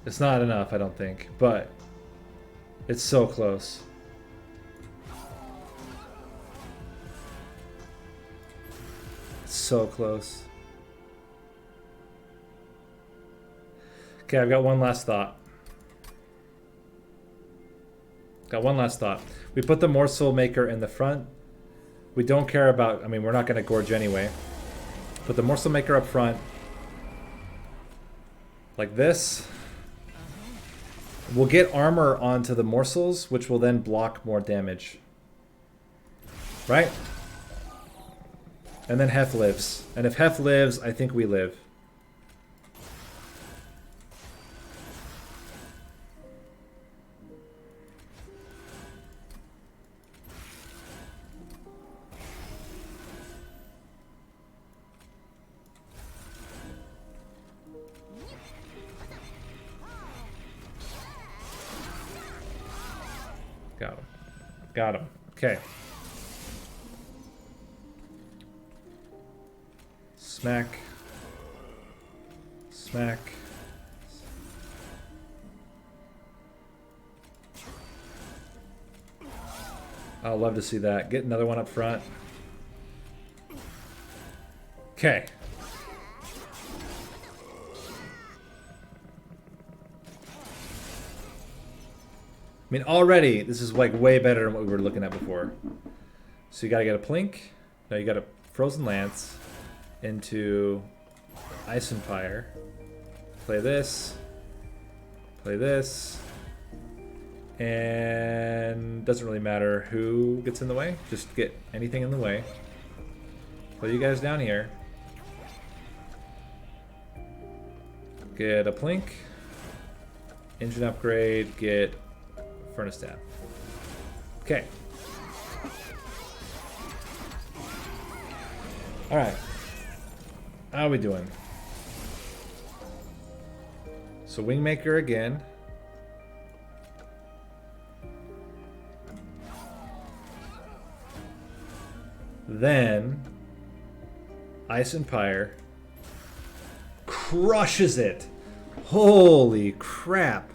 It's not enough, I don't think, but it's so close. So close. Okay, I've got one last thought. We put the morsel maker in the front. We don't care about, I mean, we're not going to gorge anyway. Put the morsel maker up front. Like this. We'll get armor onto the morsels, which will then block more damage. Right? And then Heph lives. And if Heph lives, I think we live. Got him. Got him. Okay. Smack. Smack. I'll love to see that. Get another one up front. Okay. I mean, already, this is like way better than what we were looking at before. So you gotta get a Plink. No, you got a Frozen Lance into Ice Empire. Play this. Play this. And doesn't really matter who gets in the way. Just get anything in the way. Play you guys down here. Get a Plink. Engine upgrade. Get Furnace Tap. Okay. Alright. How are we doing? So Wingmaker again. Then Ice Empire crushes it. Holy crap.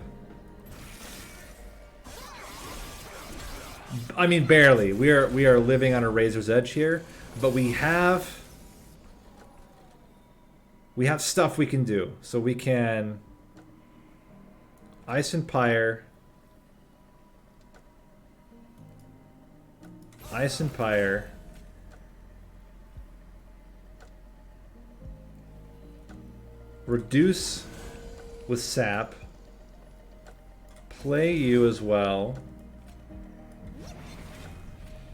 I mean, barely. We are living on a razor's edge here, but we have stuff we can do. So we can Ice Empire, Ice Empire, reduce with sap, play you as well,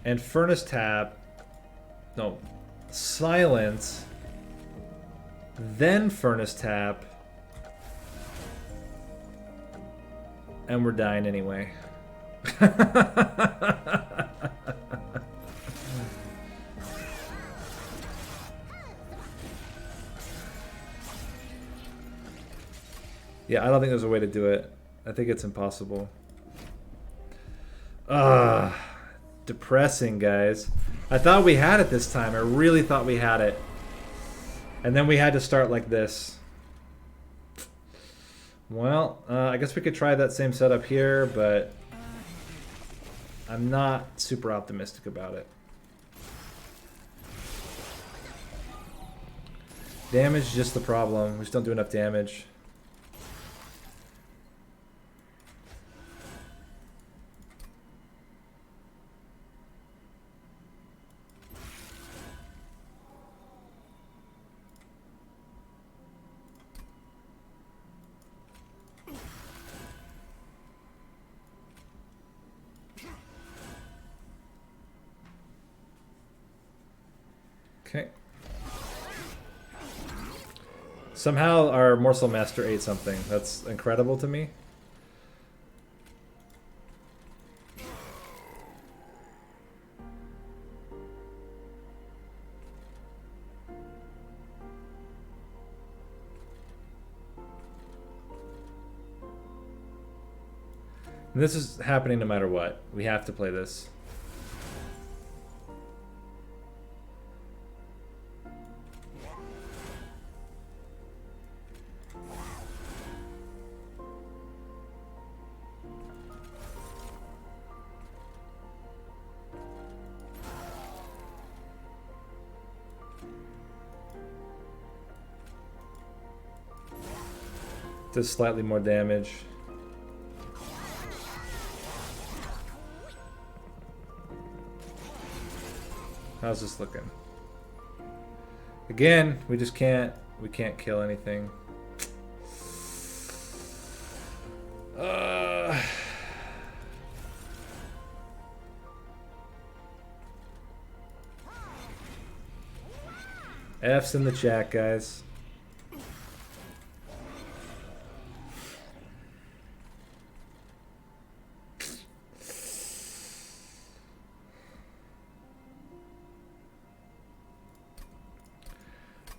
and Furnace Tap, no, silence, then Furnace Tap, and we're dying anyway. Yeah, I don't think there's a way to do it. I think it's impossible. Depressing, guys. I thought we had it this time. I really thought we had it. And then we had to start like this. Well, I guess we could try that same setup here, but I'm not super optimistic about it. Damage is just the problem. We just don't do enough damage. Okay. Somehow our Morsel Master ate something. That's incredible to me. And this is happening no matter what. We have to play this. Does slightly more damage. How's this looking? Again, we just can't kill anything. F's in the chat, guys.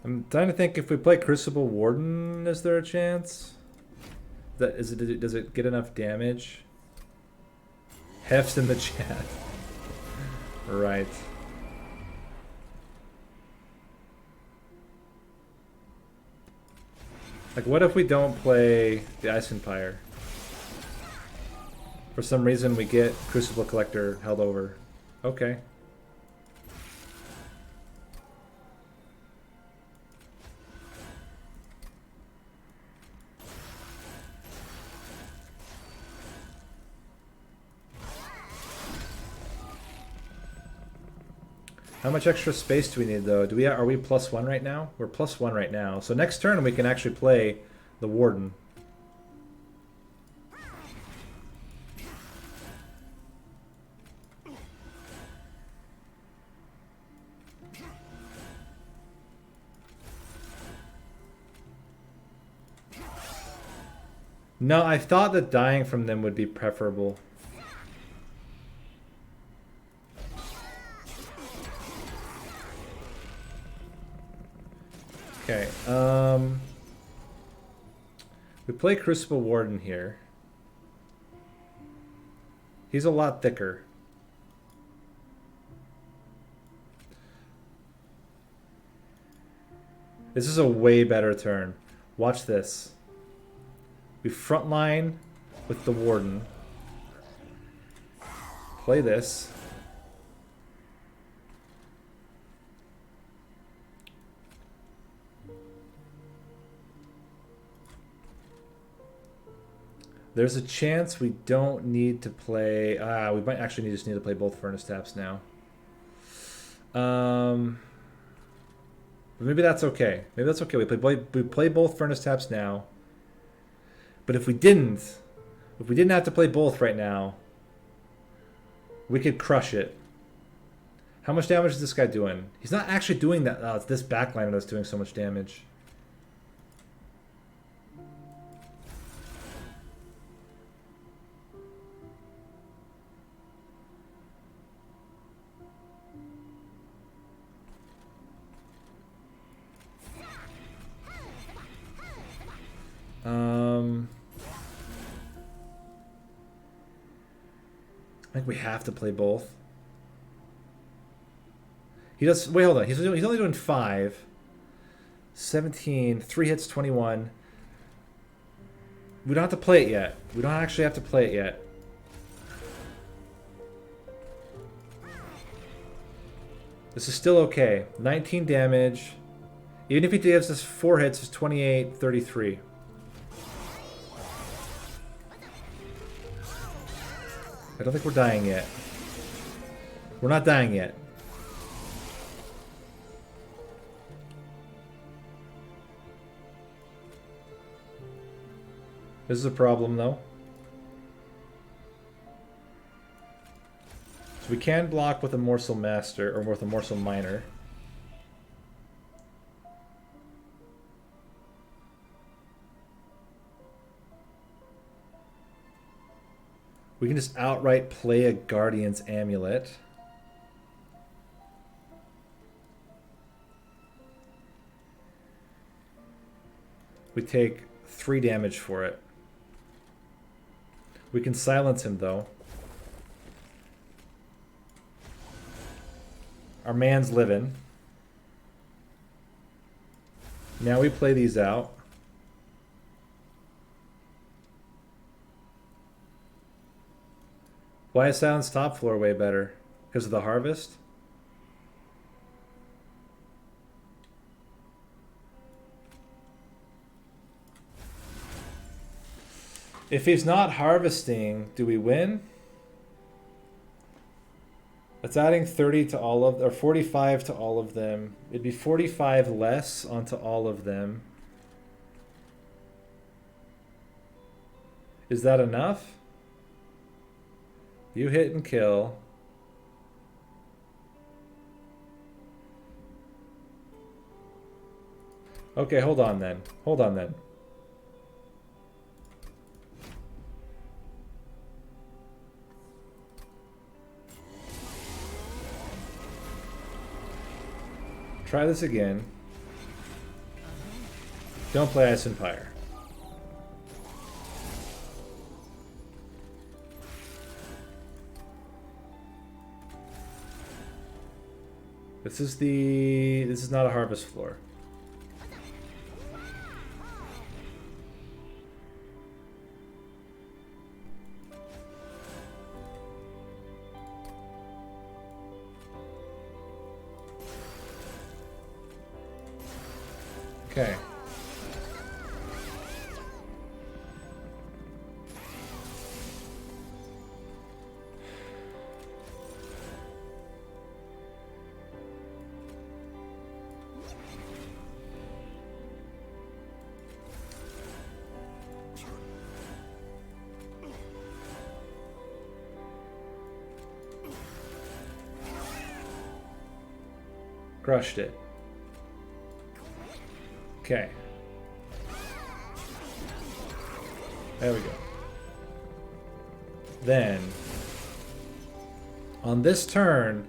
I'm trying to think, if we play Crucible Warden, is there a chance? Does it get enough damage? Heph's in the chat. Right. Like, what if we don't play the Ice Empire? For some reason, we get Crucible Collector held over. Okay. How much extra space do we need, though? Are we +1 right now? We're +1 right now. So next turn we can actually play the Warden. No, I thought that dying from them would be preferable. Okay, we play Crucible Warden here. He's a lot thicker. This is a way better turn. Watch this. We frontline with the Warden. Play this. There's a chance we don't need to play... we might actually just need to play both Furnace Taps now. But maybe that's okay. Maybe that's okay. We play both Furnace Taps now. But if we didn't have to play both right now, we could crush it. How much damage is this guy doing? He's not actually doing that. Oh, it's this backliner that's doing so much damage. I think we have to play both. He does. Wait, hold on. He's only doing 5. 17. 3 hits, 21. We don't have to play it yet. We don't actually have to play it yet. This is still okay. 19 damage. Even if he gives us 4 hits, it's 28, 33. I don't think we're dying yet. We're not dying yet. This is a problem, though. So we can block with a Morsel Master, or with a Morsel Miner. We can just outright play a Guardian's Amulet. We take 3 damage for it. We can silence him, though. Our man's living. Now we play these out. Why is Silence Top Floor way better? Because of the Harvest? If he's not harvesting, do we win? That's adding 30 to all of, or 45 to all of them. It'd be 45 less onto all of them. Is that enough? You hit and kill. Okay, hold on then. Hold on then. Try this again. Don't play Ice Empire. This is not a harvest floor. Okay. Crushed it. Okay. There we go. Then, on this turn,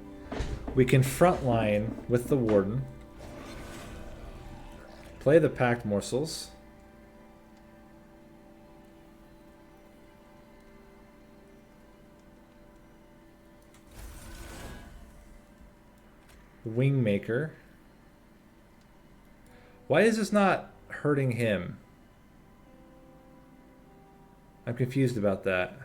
we can frontline with the Warden. Play the Packed Morsels. Wingmaker. Why is this not hurting him? I'm confused about that.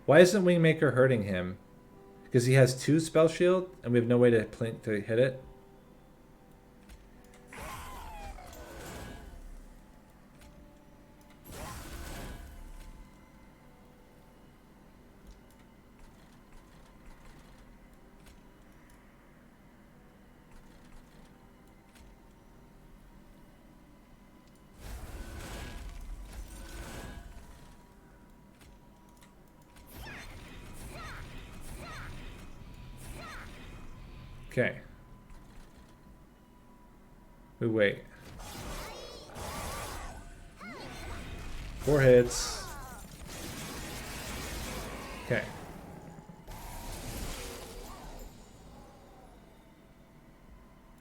Why isn't Wingmaker hurting him? Because he has 2 spell shield and we have no way to hit it. Okay. We wait. 4 hits. Okay.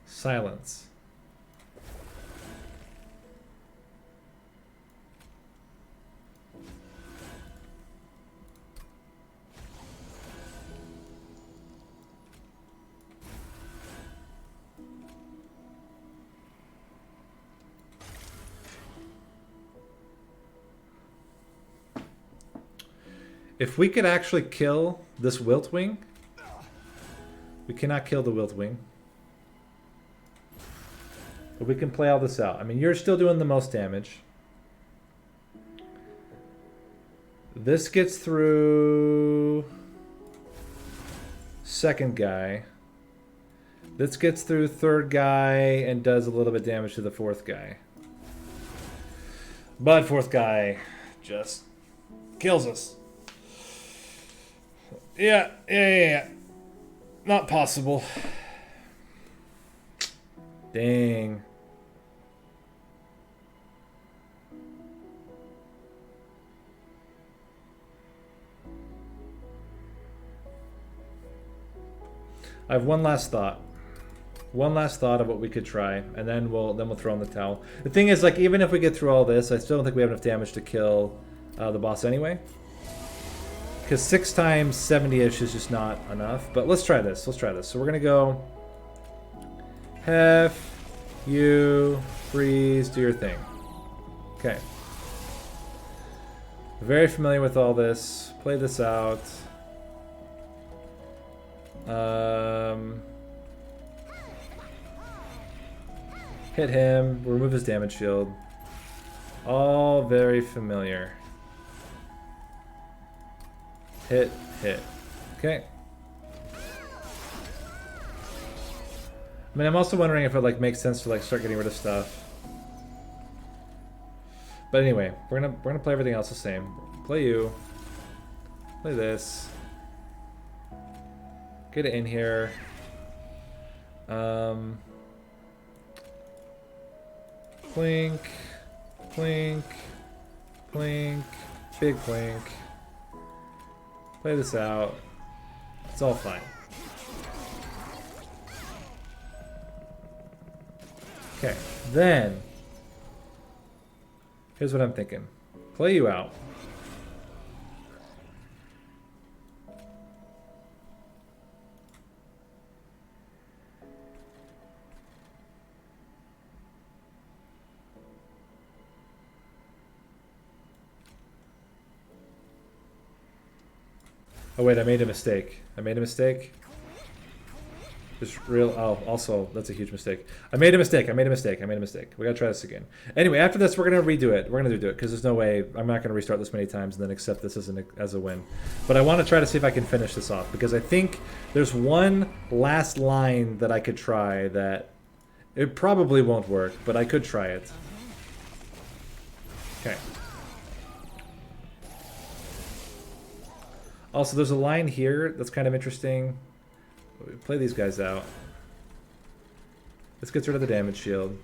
Silence. If we could actually kill this Wiltwing, we cannot kill the Wiltwing. But we can play all this out. I mean, you're still doing the most damage. This gets through second guy. This gets through third guy and does a little bit of damage to the fourth guy. But fourth guy just kills us. Yeah. Not possible. Dang. I have one last thought. One last thought of what we could try, and then we'll throw in the towel. The thing is, like, even if we get through all this, I still don't think we have enough damage to kill the boss anyway. Because 6 times 70-ish is just not enough. But let's try this. Let's try this. So we're gonna go Heph, you, freeze, do your thing. Okay. Very familiar with all this. Play this out. Hit him. Remove his damage shield. All very familiar. Hit. Okay. I mean, I'm also wondering if it like makes sense to like start getting rid of stuff. But anyway, we're gonna play everything else the same. Play you. Play this. Get it in here. Plink, plink, plink, big plink. Play this out. It's all fine. Okay, then here's what I'm thinking. Play you out. Oh wait, I made a mistake. Just real. Oh, also, that's a huge mistake. I made a mistake. We gotta try this again. Anyway, after this, we're gonna redo it. We're gonna redo it because there's no way I'm not gonna restart this many times and then accept this as a win. But I want to try to see if I can finish this off because I think there's one last line that I could try that it probably won't work, but I could try it. Okay. Also, there's a line here that's kind of interesting. Play these guys out. This gets rid of the damage shield.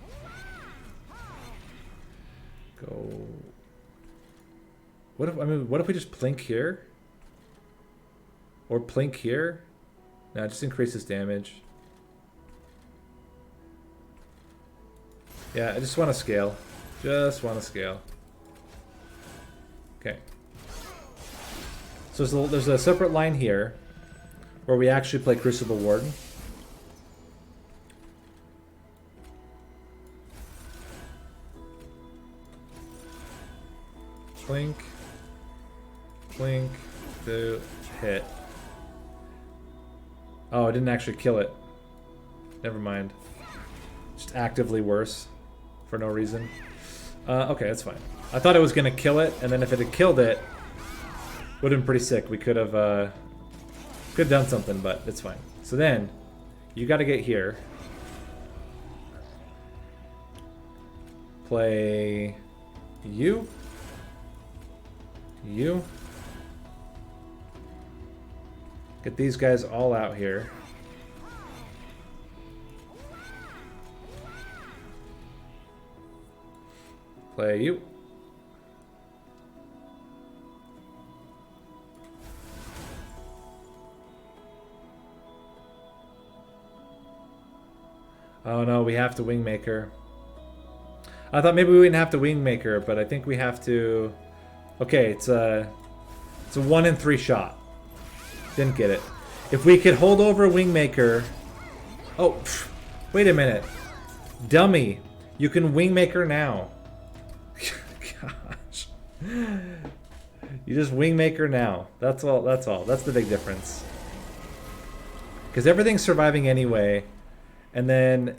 Go. What if we just plink here? Or plink here? No, it just increases damage. Yeah, I just want to scale. Just want to scale. Okay. So there's a separate line here where we actually play Crucible Warden. Plink. Plink. Do. Hit. Oh, I didn't actually kill it. Never mind. Just actively worse. For no reason. Okay, that's fine. I thought it was going to kill it, and then if it had killed it, would have been pretty sick. We could have done something, but it's fine. So then, you got to get here. Play you. You. Get these guys all out here. Play you. Oh no, we have to Wingmaker. I thought maybe we wouldn't have to Wingmaker, but I think we have to... Okay, it's a 1 in 3 shot. Didn't get it. If we could hold over Wingmaker... Oh, pff, wait a minute. Dummy. You can Wingmaker now. Gosh. You just Wingmaker now. That's all. That's all. That's the big difference. Because everything's surviving anyway. And then,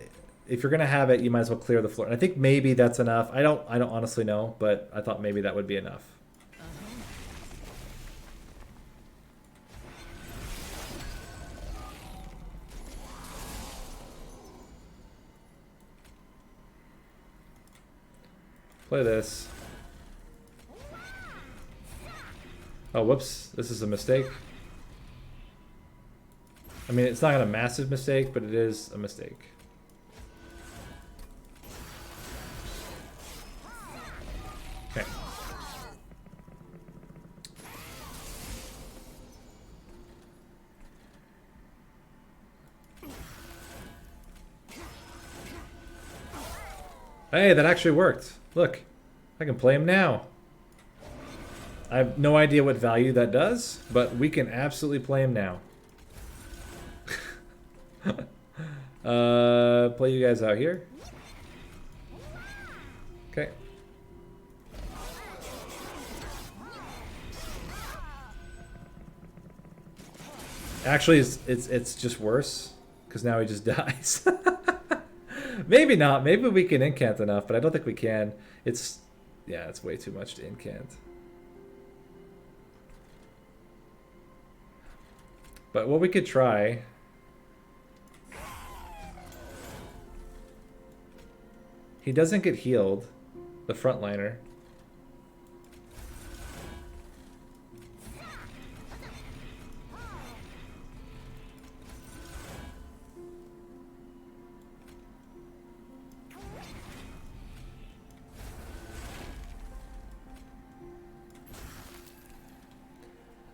if you're gonna have it, you might as well clear the floor. And I think maybe that's enough. I don't honestly know, but I thought maybe that would be enough. Play this. Oh, whoops! This is a mistake. I mean, it's not a massive mistake, but it is a mistake. Okay. Hey, that actually worked. Look, I can play him now. I have no idea what value that does, but we can absolutely play him now. Play you guys out here. Okay. Actually, it's just worse because now he just dies. Maybe not. Maybe we can incant enough, but I don't think we can. It's way too much to incant. But what we could try. He doesn't get healed, the frontliner.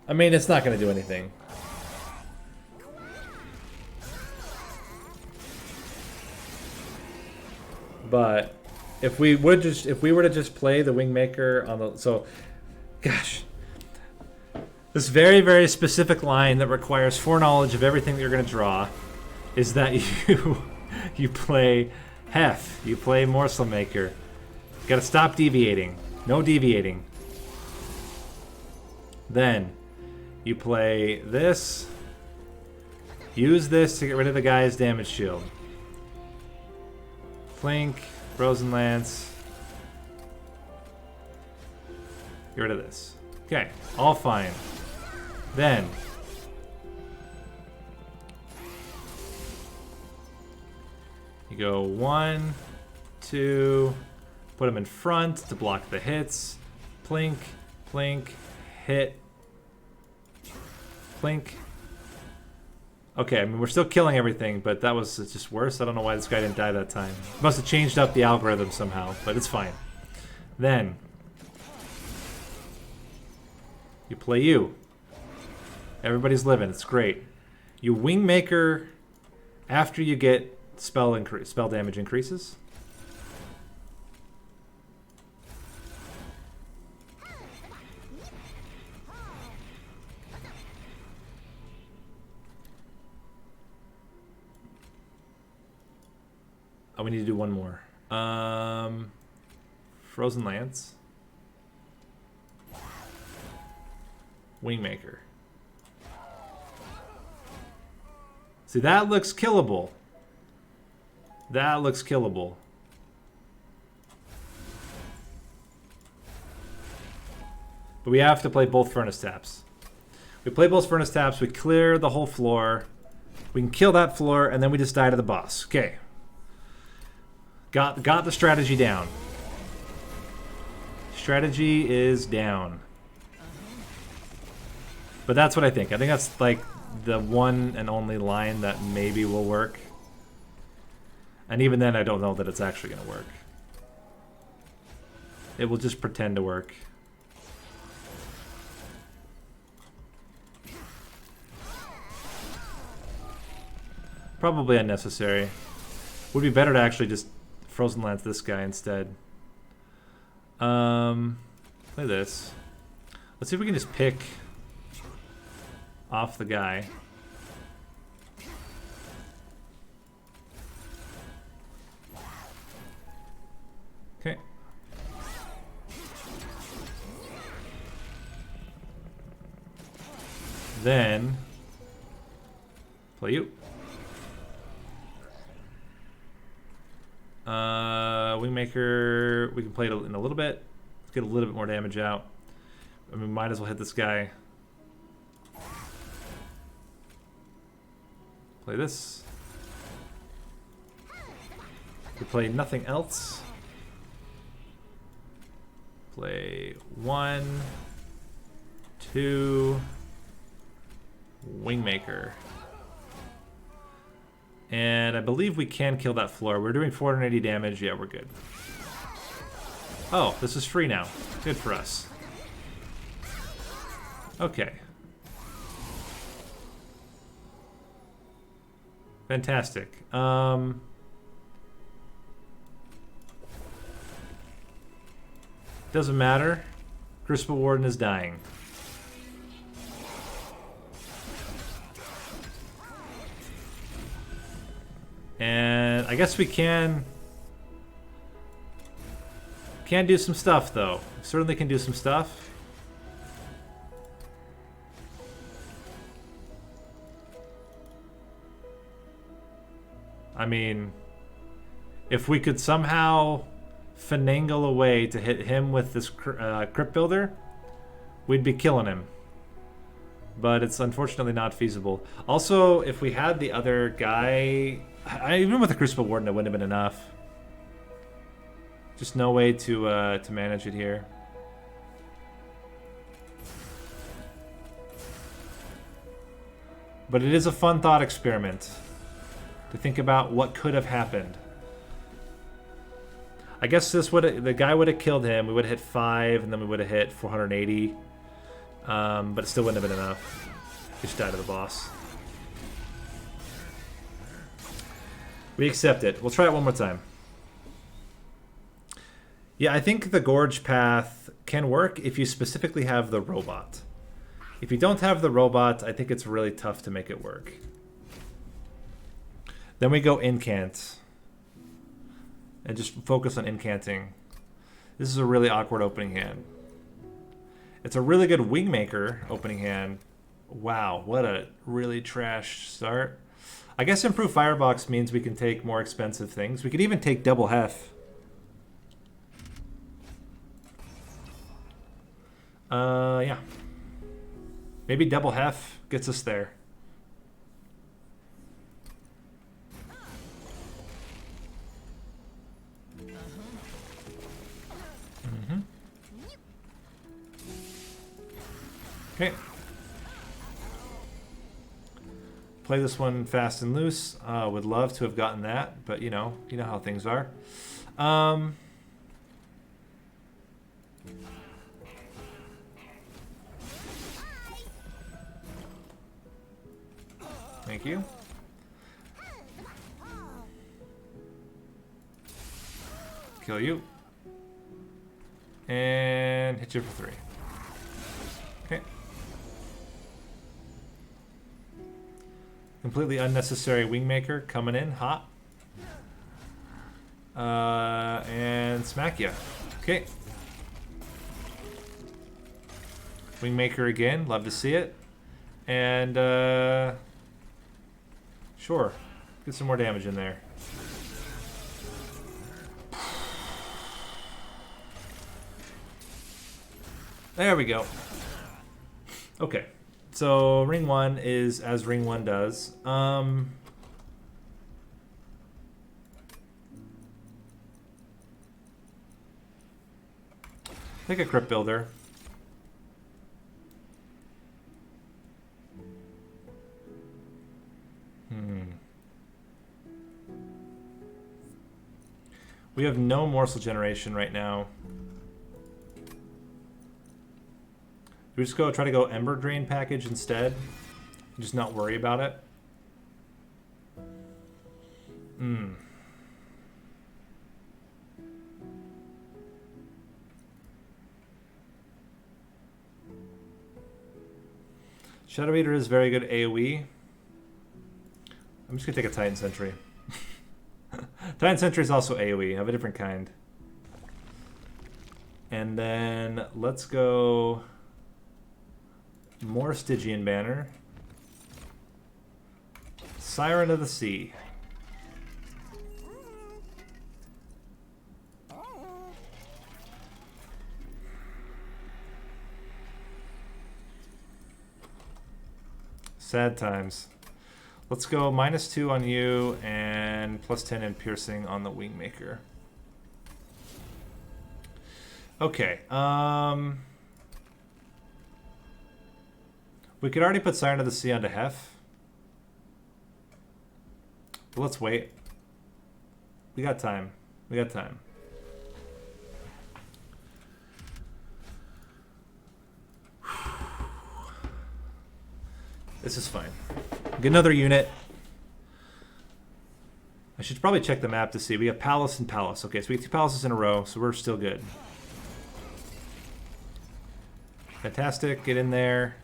I mean, it's not going to do anything. But if we were to just play the Wingmaker on the gosh, this very, very specific line that requires foreknowledge of everything that you're going to draw is that you play Heph, you play Morsel Maker. You got to stop deviating. No deviating. Then you play this. Use this to get rid of the guy's damage shield. Plink, Frozen Lance. Get rid of this. Okay, all fine. Then you go 1, 2, put him in front to block the hits. Plink, plink, hit. Plink. Okay, I mean, we're still killing everything, but that was just worse. I don't know why this guy didn't die that time. Must have changed up the algorithm somehow, but it's fine. Then you play you. Everybody's living. It's great. You Wingmaker after you get spell damage increases. Oh, we need to do one more. Frozen Lance. Wingmaker. See, that looks killable. That looks killable. But we have to play both Furnace Taps. We play both Furnace Taps, we clear the whole floor. We can kill that floor, and then we just die to the boss. Okay. Got the strategy down. Strategy is down. But that's what I think. I think that's like the one and only line that maybe will work. And even then, I don't know that it's actually going to work. It will just pretend to work. Probably unnecessary. Would be better to actually just Frozen Lance this guy instead. Play this. Let's see if we can just pick off the guy. Okay. Then play you. Wingmaker, we can play it in a little bit. Let's get a little bit more damage out. I mean, might as well hit this guy. Play this. We play nothing else. Play 1, 2, Wingmaker. And I believe we can kill that floor. We're doing 480 damage. Yeah, we're good. Oh, this is free now. Good for us. Okay. Fantastic. Doesn't matter. Crucible Warden is dying. And I guess we can do some stuff, though. We certainly can do some stuff. I mean, if we could somehow finagle a way to hit him with this Crypt Builder, we'd be killing him. But it's unfortunately not feasible. Also, if we had the other guy, even with the Crucible Warden, it wouldn't have been enough. Just no way to manage it here. But it is a fun thought experiment to think about what could have happened. I guess the guy would have killed him. We would have hit 5, and then we would have hit 480. But it still wouldn't have been enough. Just die to the boss. We accept it. We'll try it one more time. Yeah, I think the Gorge path can work if you specifically have the robot. If you don't have the robot, I think it's really tough to make it work. Then we go incant. And just focus on incanting. This is a really awkward opening hand. It's a really good Wingmaker opening hand. Wow, what a really trash start. I guess improved firebox means we can take more expensive things. We could even take double Heph. Yeah. Maybe double Heph gets us there. Okay. Play this one fast and loose. Would love to have gotten that, but you know how things are. Thank you. Kill you. And hit you for 3. Okay. Completely unnecessary Wingmaker coming in hot. And smack you. Okay. Wingmaker again. Love to see it. And sure. Get some more damage in there. There we go. Okay. So ring 1 is as ring 1 does. Take a crypt builder. We have no morsel generation right now. Do we just try to go Ember Drain package instead? Just not worry about it? Shadow Eater is very good AoE. I'm just gonna take a Titan Sentry. Titan Sentry is also AoE, of a different kind. And then let's go more Stygian Banner. Siren of the Sea. Sad times. Let's go -2 on you and +10 in piercing on the Wingmaker. Okay. We could already put Siren of the Sea onto Heph. But let's wait. We got time. We got time. This is fine. Get another unit. I should probably check the map to see. We have Palace and Palace. Okay, so we have 2 Palaces in a row, so we're still good. Fantastic. Get in there.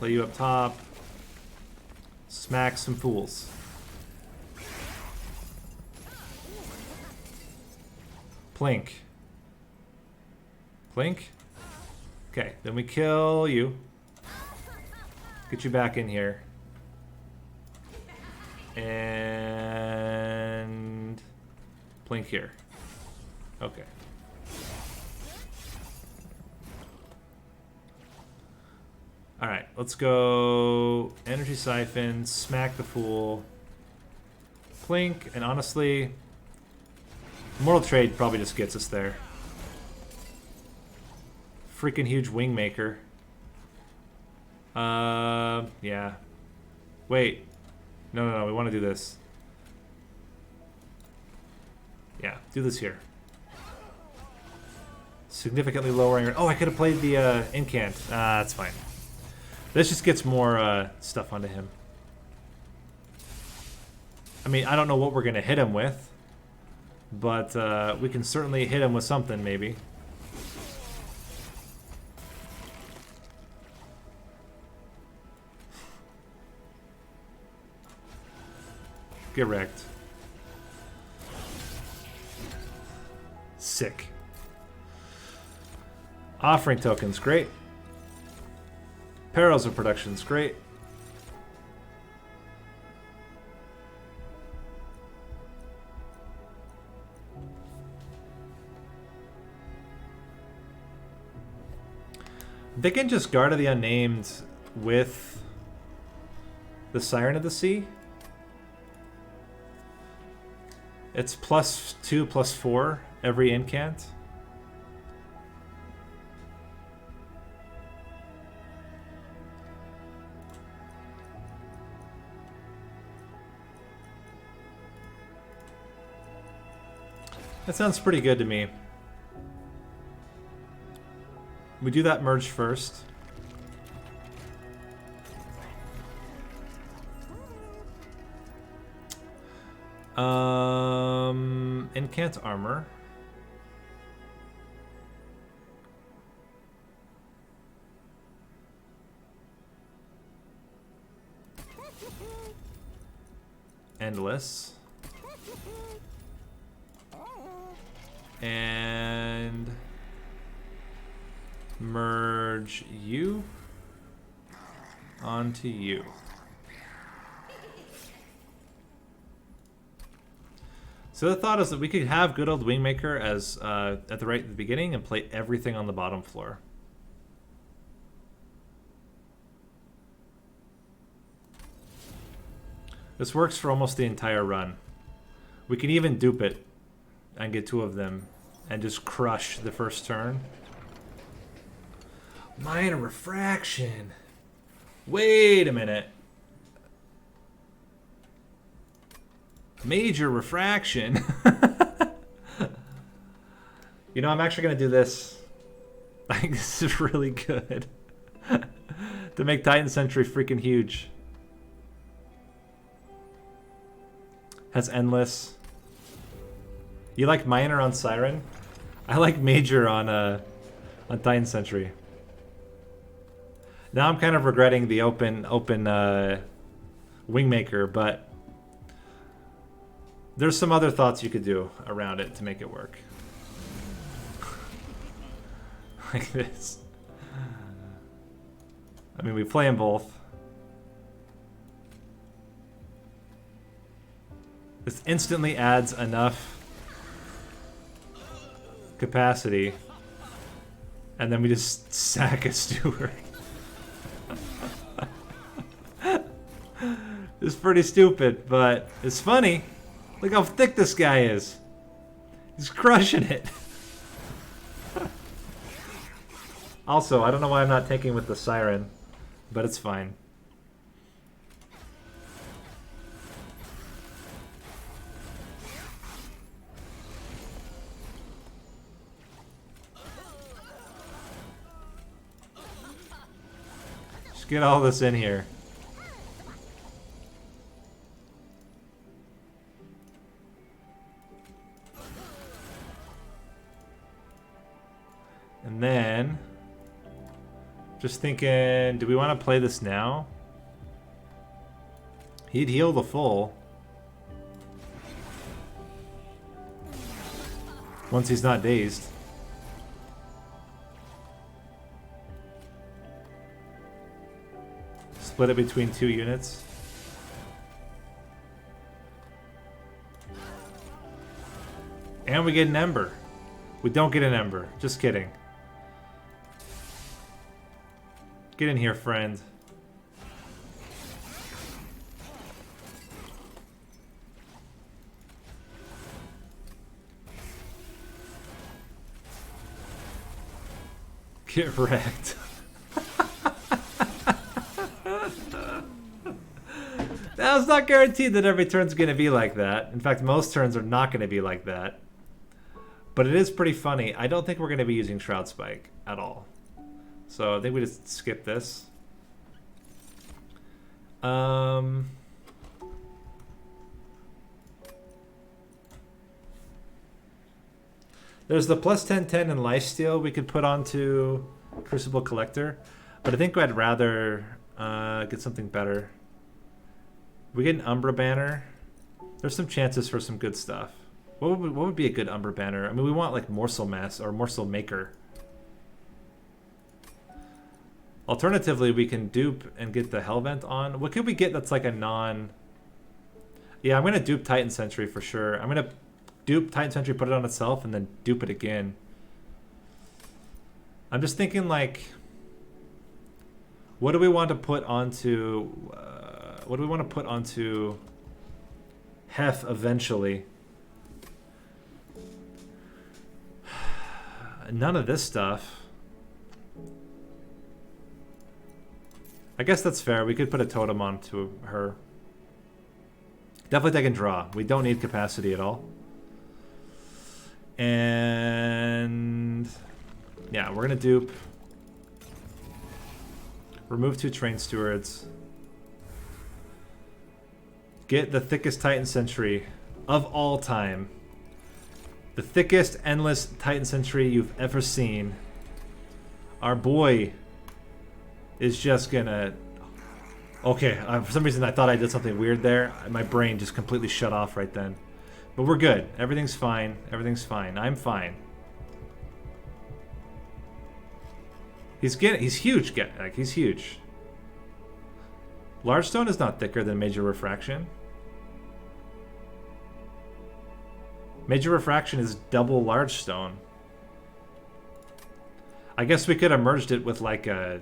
Play you up top. Smack some fools. Plink. Plink. Okay, then we kill you. Get you back in here. And Plink here. Okay. Alright, let's go Energy Siphon, smack the fool. Plink, and honestly, Mortal Trade probably just gets us there. Freaking huge Wingmaker. Yeah. Wait. No, we want to do this. Yeah, do this here. Significantly lowering... Oh, I could have played the incant. That's fine. This just gets more stuff onto him. I mean, I don't know what we're going to hit him with. But we can certainly hit him with something, maybe. Get wrecked. Sick. Offering tokens, great. Perils of Production's great. They can just Guard of the Unnamed with the Siren of the Sea. It's +2, +4 every incant. That sounds pretty good to me. We do that merge first. Incant armor. Endless. And merge you onto you. So the thought is that we could have good old Wingmaker as at the beginning and play everything on the bottom floor. This works for almost the entire run. We can even dupe it and get 2 of them and just crush the first turn. Minor refraction. Wait a minute. Major refraction. You know, I'm actually going to do this. I think this is really good. To make Titan Sentry freaking huge. Has Endless. You like Minor on Siren? I like Major on Titan Sentry. Now I'm kind of regretting the open Wingmaker, but there's some other thoughts you could do around it to make it work. Like this. I mean, we play them both. This instantly adds enough capacity, and then we just sack a steward. It's pretty stupid, but it's funny. Look how thick this guy is. He's crushing it. Also, I don't know why I'm not taking with the Siren, but it's fine. Just get all this in here. And then, just thinking, do we want to play this now? He'd heal the full. Once he's not dazed. Split it between 2 units. And we get an Ember. We don't get an Ember. Just kidding. Get in here, friend. Get wrecked. Now, it's not guaranteed that every turn's going to be like that. In fact, most turns are not going to be like that. But it is pretty funny. I don't think we're going to be using Shroud Spike at all. So I think we just skip this. There's the +10/10 and lifesteal we could put onto Crucible Collector, but I think I'd rather get something better. We get an Umbra Banner. There's some chances for some good stuff. What would be a good Umbra Banner? I mean, we want like Morsel Mass or Morsel Maker. Alternatively, we can dupe and get the Hellvent on. What could we get that's like a non... Yeah, I'm going to dupe Titan Sentry for sure. I'm going to dupe Titan Sentry, put it on itself, and then dupe it again. I'm just thinking, like... What do we want to put onto... what do we want to put onto... Heph eventually? None of this stuff. I guess that's fair. We could put a totem onto her. Definitely take and draw. We don't need capacity at all. And yeah, we're gonna dupe. Remove 2 train stewards. Get the thickest Titan Sentry of all time. The thickest endless Titan Sentry you've ever seen. Our boy is just gonna... Okay, for some reason I thought I did something weird there. My brain just completely shut off right then. But we're good. Everything's fine. Everything's fine. I'm fine. He's huge. Like, he's huge. Large stone is not thicker than major refraction. Major refraction is double large stone. I guess we could have merged it with like a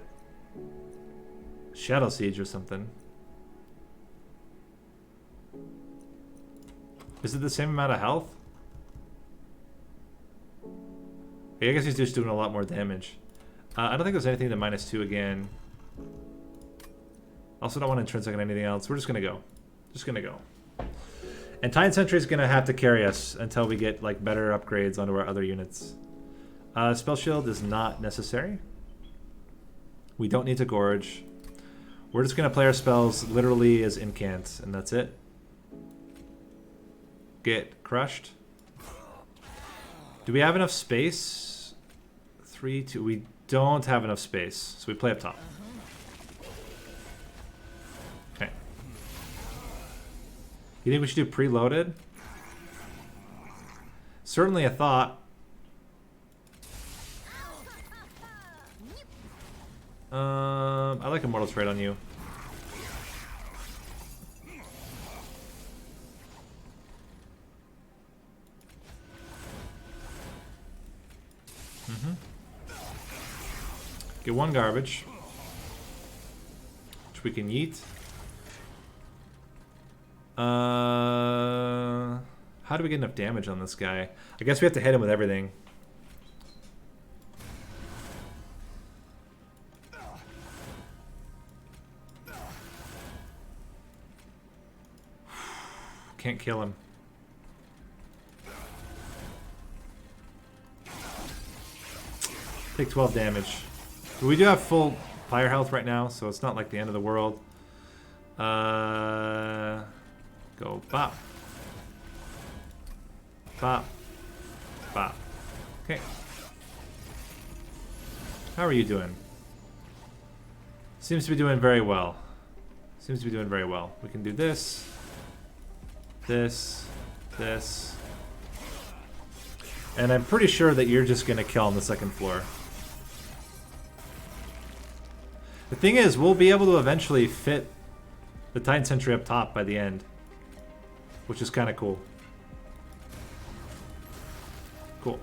Shadow Siege or something. Is it the same amount of health? Yeah, I guess he's just doing a lot more damage. I don't think there's anything to -2 again. Also don't want intrinsic on anything else. We're just gonna go. Just gonna go. And Titan Sentry is gonna have to carry us until we get like better upgrades onto our other units. Spell Shield is not necessary. We don't need to Gorge. We're just gonna play our spells literally as incant, and that's it. Get crushed. Do we have enough space? 3, 2. We don't have enough space, so we play up top. Okay. You think we should do preloaded? Certainly a thought. I like Immortal Trade on you. Get 1 garbage, which we can yeet. How do we get enough damage on this guy? I guess we have to hit him with everything. Can't kill him. Take 12 damage. We do have full fire health right now, so it's not like the end of the world. Go bop. Bop. Bop. Okay. How are you doing? Seems to be doing very well. Seems to be doing very well. We can do this. This. This. And I'm pretty sure that you're just going to kill on the second floor. The thing is, we'll be able to eventually fit the Titan Sentry up top by the end, which is kind of cool. Cool.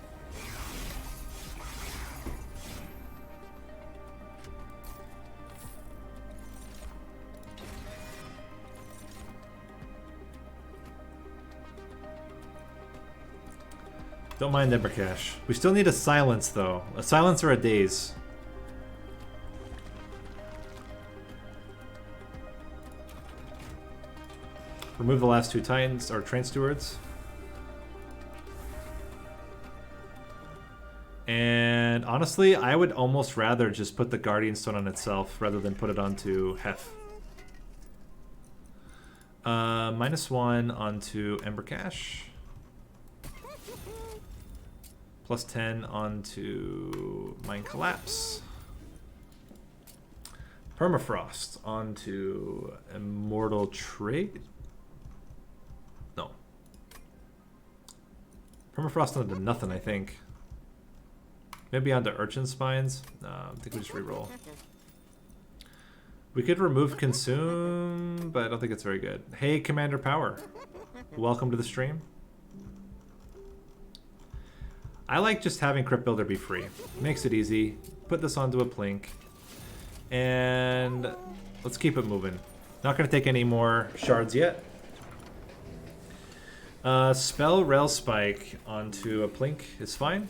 Don't mind Embercash. We still need a silence, though. A silence or a daze. Remove the last 2 Titans, or Train Stewards. And honestly, I would almost rather just put the Guardian Stone on itself rather than put it onto Heph. -1 onto Embercash. +10 onto Mind Collapse. Permafrost onto Immortal Trade. No. Permafrost onto nothing, I think. Maybe onto Urchin Spines. No, I think we just reroll. We could remove consume, but I don't think it's very good. Hey, Commander Power. Welcome to the stream. I like just having Crypt Builder be free. Makes it easy. Put this onto a plink. And let's keep it moving. Not going to take any more shards yet. Spell Rail Spike onto a plink is fine.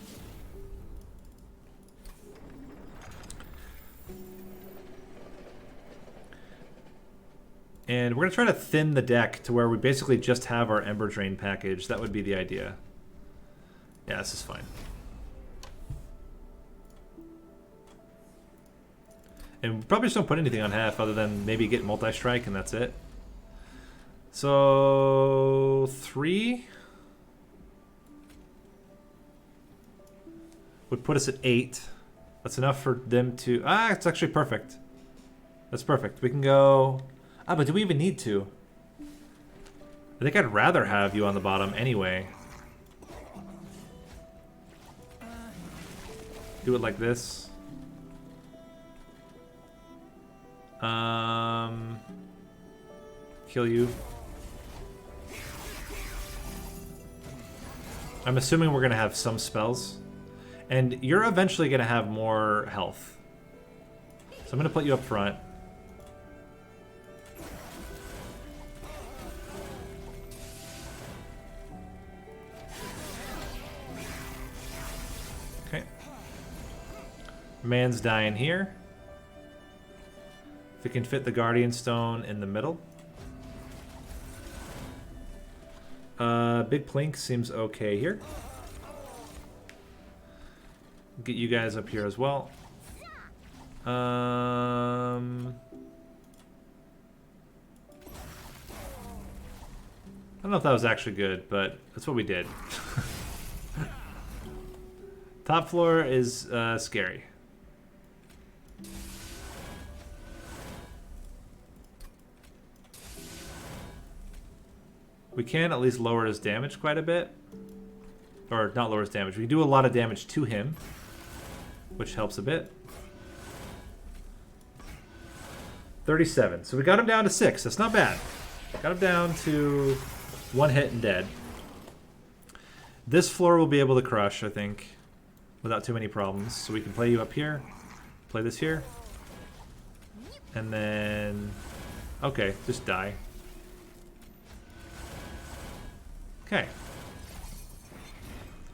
And we're going to try to thin the deck to where we basically just have our Ember Drain package. That would be the idea. Yeah, this is fine. And we probably just don't put anything on Heph other than maybe get multi-strike and that's it. So 3 would put us at 8. That's enough for them to... Ah, it's actually perfect. That's perfect. We can go... Ah, but do we even need to? I think I'd rather have you on the bottom anyway. Do it like this. Kill you. I'm assuming we're gonna have some spells. And you're eventually gonna have more health. So I'm gonna put you up front. Okay. Man's dying here. If we can fit the Guardian Stone in the middle. Big Plink seems okay here. Get you guys up here as well. I don't know if that was actually good, but that's what we did. Top floor is scary. We can at least lower his damage quite a bit. Or not lower his damage. We can do a lot of damage to him, which helps a bit. 37. So we got him down to 6. That's not bad. Got him down to 1 hit and dead. This floor will be able to crush, I think, without too many problems. So we can play you up here. Play this here. And then... Okay, just die. Okay.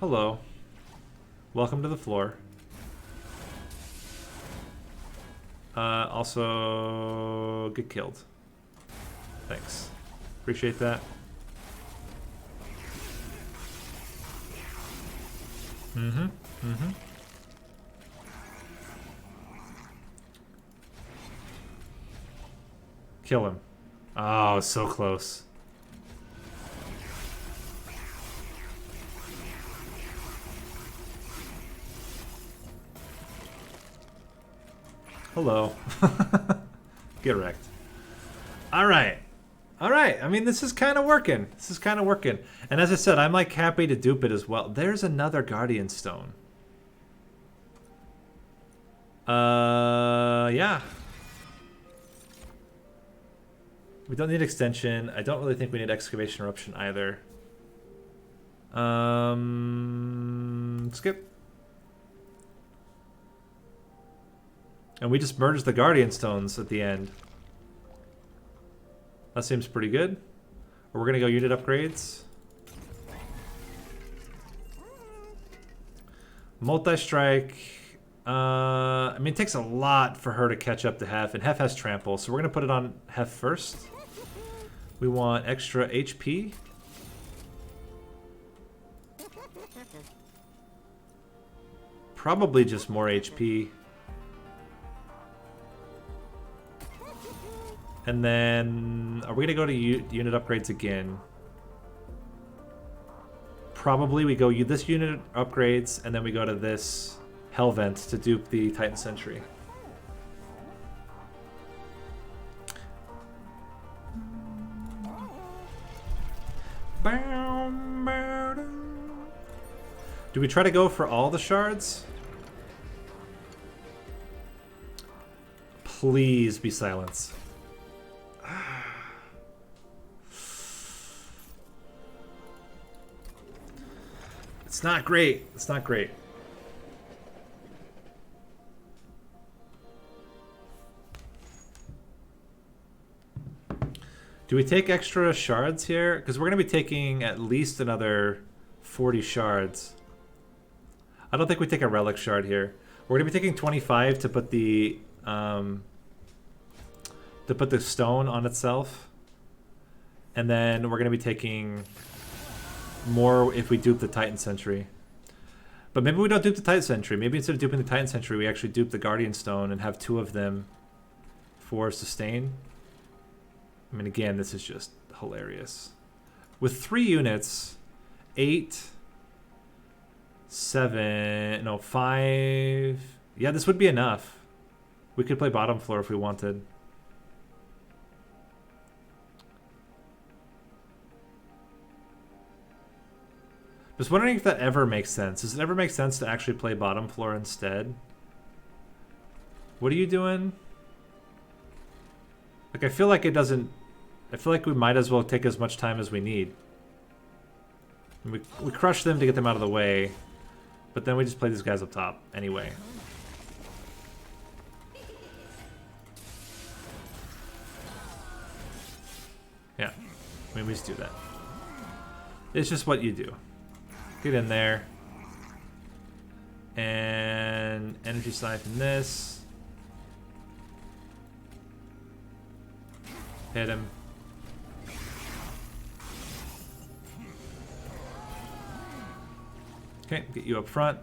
Hello. Welcome to the floor. Also, get killed. Thanks. Appreciate that. Mm-hmm. Mm-hmm. Kill him. Oh, so close. Hello. Get wrecked. Alright. Alright. I mean, this is kind of working. This is kind of working. And as I said, I'm like happy to dupe it as well. There's another Guardian Stone. Yeah. We don't need extension. I don't really think we need excavation eruption either. Skip. And we just merged the Guardian Stones at the end. That seems pretty good. Or we're gonna go unit upgrades. Multi-strike. I mean, it takes a lot for her to catch up to Heph, and Heph has trample, so we're gonna put it on Heph first. We want extra HP. Probably just more HP. And then, are we gonna go to unit upgrades again? Probably we go this unit upgrades, and then we go to this Hell Vent to dupe the Titan Sentry. Do we try to go for all the shards? Please be silence. It's not great. It's not great. Do we take extra shards here? Because we're going to be taking at least another 40 shards. I don't think we take a relic shard here. We're going to be taking 25 to put the stone on itself. And then we're going to be taking more if we dupe the Titan Sentry. But maybe we don't dupe the Titan Sentry. Maybe instead of duping the Titan Sentry, we actually dupe the Guardian Stone and have 2 of them for sustain. I mean, again, this is just hilarious. With 3 units, 8, 7, no, 5. Yeah, this would be enough. We could play bottom floor if we wanted. Just wondering if that ever makes sense. Does it ever make sense to actually play bottom floor instead? What are you doing? Like, I feel like it doesn't... I feel like we might as well take as much time as we need. We crush them to get them out of the way, but then we just play these guys up top anyway. Yeah, I mean, we just do that. It's just what you do. Get in there. And energy siphon this. Hit him. Okay, get you up front.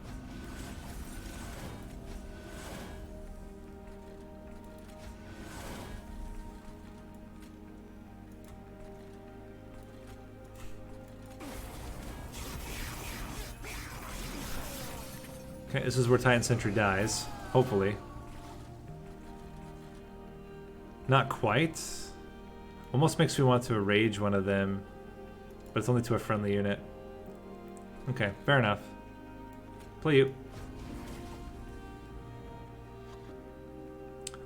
Okay, this is where Titan Sentry dies, hopefully. Not quite. Almost makes me want to rage one of them, but it's only to a friendly unit. Okay, fair enough. Play you.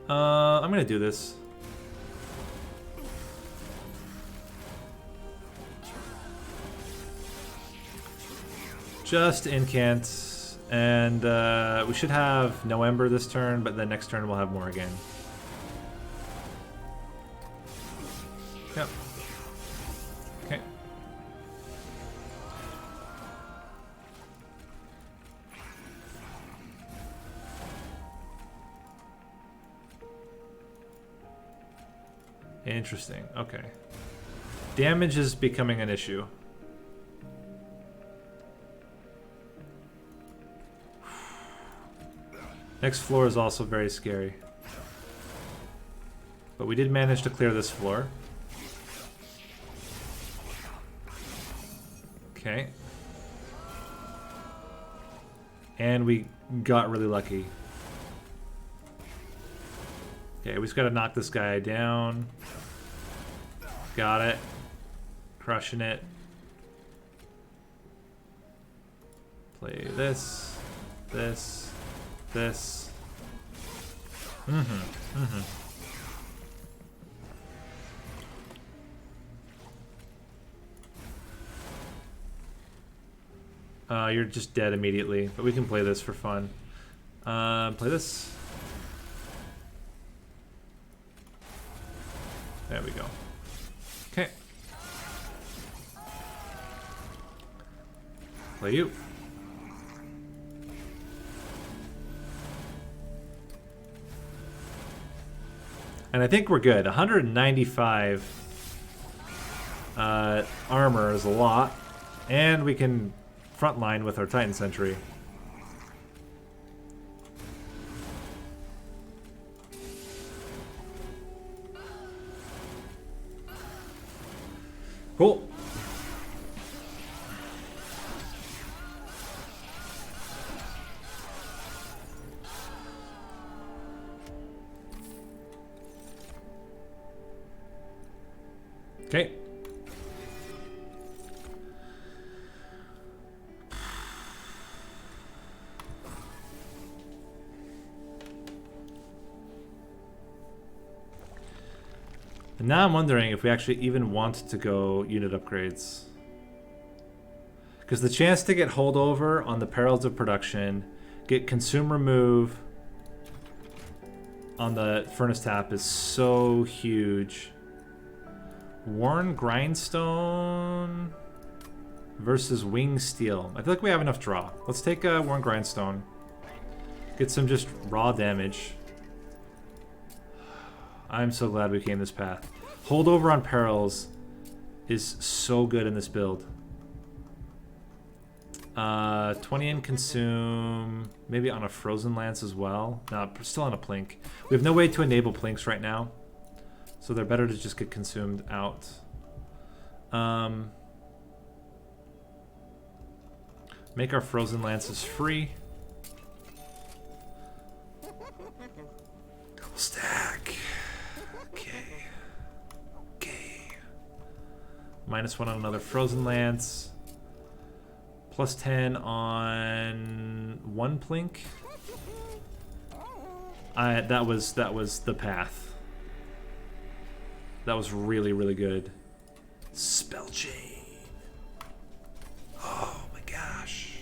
I'm gonna do this. Just incant, and we should have no Ember this turn, but then next turn we'll have more again. Yep. Okay. Interesting. Okay. Damage is becoming an issue. Next floor is also very scary. But we did manage to clear this floor. Okay. And we got really lucky. Okay, we just gotta knock this guy down. Got it. Crushing it. Play this. This. This. You're just dead immediately, but we can play this for fun. Play this. There we go. Okay. Play you. And I think we're good. 195 armor is a lot. And we can frontline with our Titan Sentry. Cool. Okay. And now I'm wondering if we actually even want to go unit upgrades. Because the chance to get holdover on the Perils of Production, get Consume Remove on the Furnace Tap is so huge. Worn Grindstone versus Wing Steel. I feel like we have enough draw. Let's take a Worn Grindstone. Get some just raw damage. I'm so glad we came this path. Holdover on Perils is so good in this build. 20 in Consume. Maybe on a Frozen Lance as well. No, still on a Plink. We have no way to enable Plinks right now. So they're better to just get consumed out. Make our Frozen Lances free. Double stack. Okay. Okay. -1 on another Frozen Lance. +10 on one Plink. That was the path. That was really, really good. Spell Chain. Oh my gosh.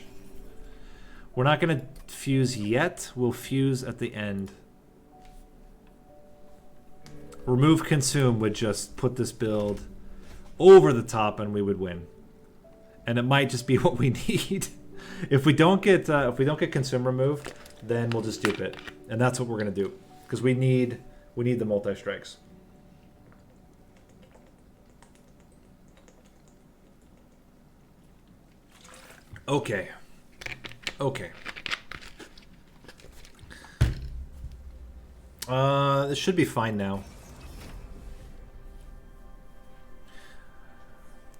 We're not gonna fuse yet. We'll fuse at the end. Remove Consume would just put this build over the top and we would win. And it might just be what we need. If we don't get Consume removed, then we'll just dupe it. And that's what we're gonna do. Because we need the multi-strikes. Okay. Okay. This should be fine now.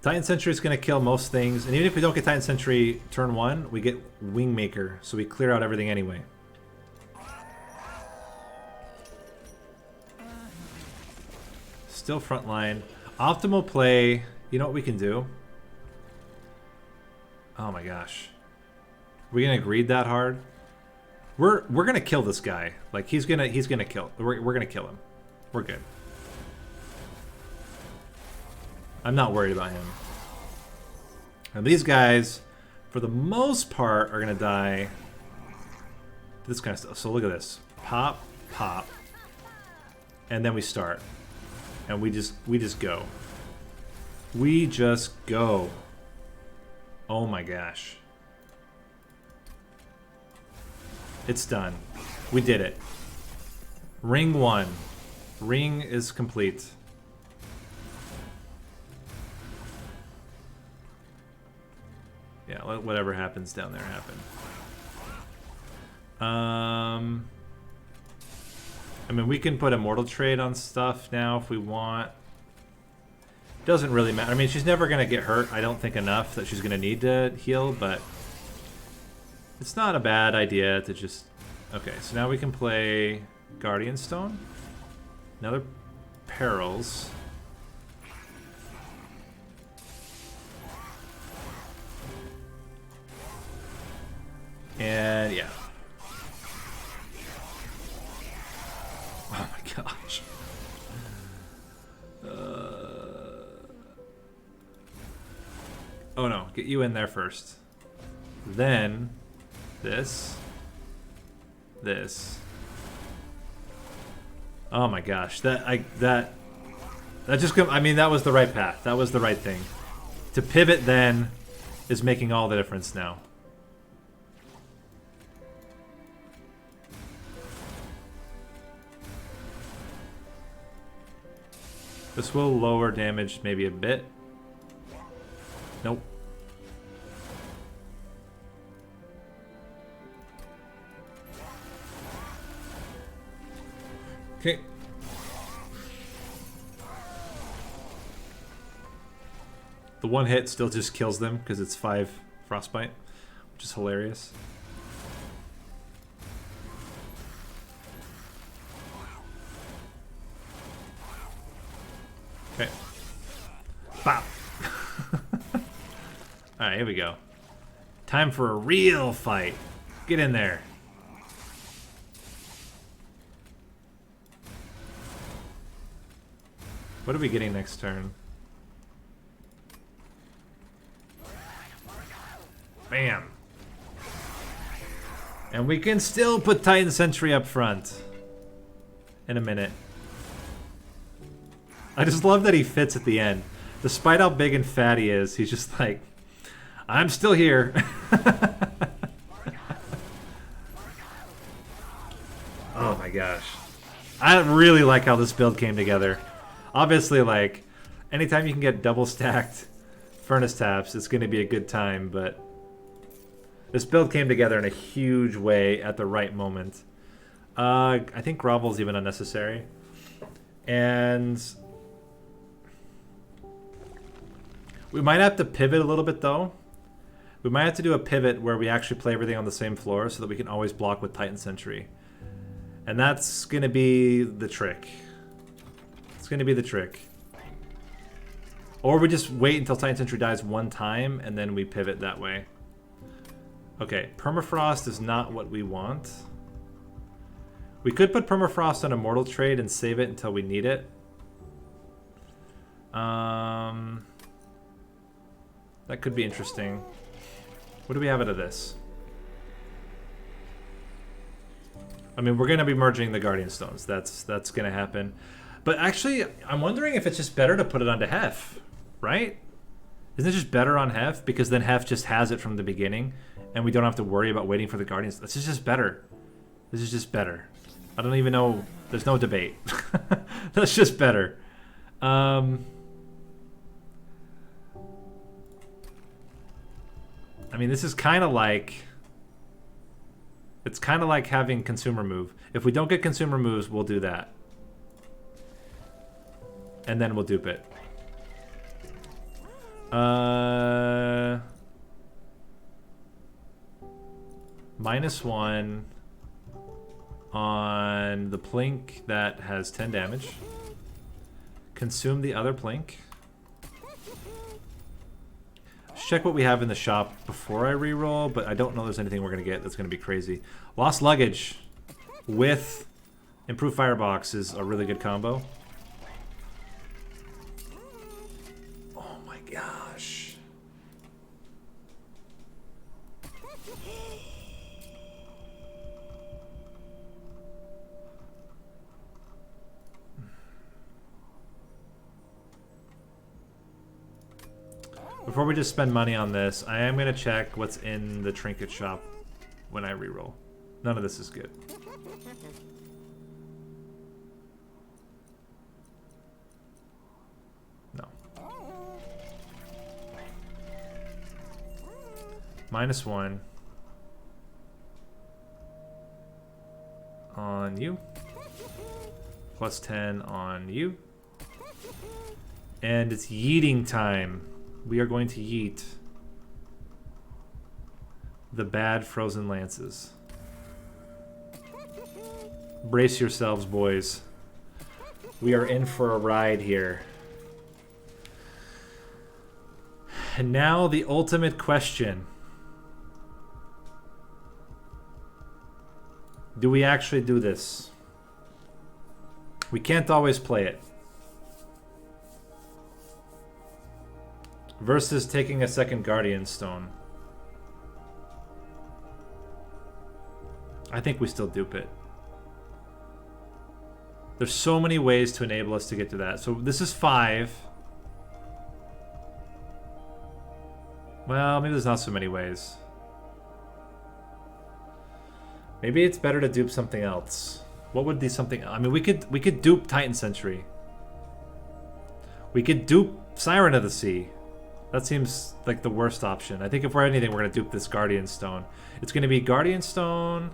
Titan Sentry is going to kill most things, and even if we don't get Titan Sentry turn 1, we get Wingmaker, so we clear out everything anyway. Still frontline. Optimal play. You know what we can do? Oh my gosh. We're gonna greed that hard? We're gonna kill this guy. Like he's gonna kill. We're gonna kill him. We're good. I'm not worried about him. And these guys, for the most part, are gonna die to this kind of stuff. So look at this. Pop, pop. And then we start. And we just go. We just go. Oh my gosh. It's done. We did it. Ring 1. Ring is complete. Yeah, let whatever happens down there happen. I mean, we can put Immortal Trade on stuff now if we want. Doesn't really matter. I mean, she's never going to get hurt, I don't think, enough that she's going to need to heal, but it's not a bad idea to just... Okay, so now we can play Guardian Stone. Another Perils. And yeah. Oh my gosh. Oh no, get you in there first. Then this. This. Oh my gosh, that just I mean, that was the right path. That was the right thing. To pivot then is making all the difference now. This will lower damage maybe a bit. Nope. Okay. The one hit still just kills them because it's 5 frostbite, which is hilarious. Okay. Bop. Alright, here we go. Time for a real fight. Get in there. What are we getting next turn? Bam. And we can still put Titan Sentry up front. In a minute. I just love that he fits at the end. Despite how big and fat he is, he's just like, I'm still here. Oh my gosh. I really like how this build came together. Obviously, like, anytime you can get double stacked Furnace Taps, it's going to be a good time, but this build came together in a huge way at the right moment. I think Grovel's even unnecessary. And we might have to pivot a little bit, though. We might have to do a pivot where we actually play everything on the same floor so that we can always block with Titan Sentry. And that's going to be the trick. It's going to be the trick. Or we just wait until Titan Sentry dies one time and then we pivot that way. Okay, Permafrost is not what we want. We could put Permafrost on Immortal Trade and save it until we need it. That could be interesting. What do we have out of this? I mean, we're going to be merging the Guardian Stones. That's going to happen. But actually, I'm wondering if it's just better to put it onto Heph, right? Isn't it just better on Heph? Because then Heph just has it from the beginning, and we don't have to worry about waiting for the Guardians. This is just better. This is just better. I don't even know. There's no debate. That's just better. I mean, this is kind of like... It's kind of like having consumer move. If we don't get consumer moves, we'll do that. And then we'll dupe it. -1 on the Plink that has 10 damage. Consume the other Plink. Check what we have in the shop before I reroll, but I don't know there's anything we're going to get that's going to be crazy. Lost Luggage with Improved Firebox is a really good combo. Oh my gosh. Before we just spend money on this, I am going to check what's in the trinket shop when I reroll. None of this is good. No. -1 on you. +10 on you. And it's yeeting time. We are going to yeet the bad frozen lances. Brace yourselves, boys. We are in for a ride here. And now the ultimate question. Do we actually do this? We can't always play it. Versus taking a second Guardian Stone. I think we still dupe it. There's so many ways to enable us to get to that. So this is 5. Well, maybe there's not so many ways. Maybe it's better to dupe something else. What would be something? I mean, we could dupe Titan Sentry. We could dupe Siren of the Sea. That seems like the worst option. I think if we're anything, we're going to dupe this Guardian Stone. It's going to be Guardian Stone.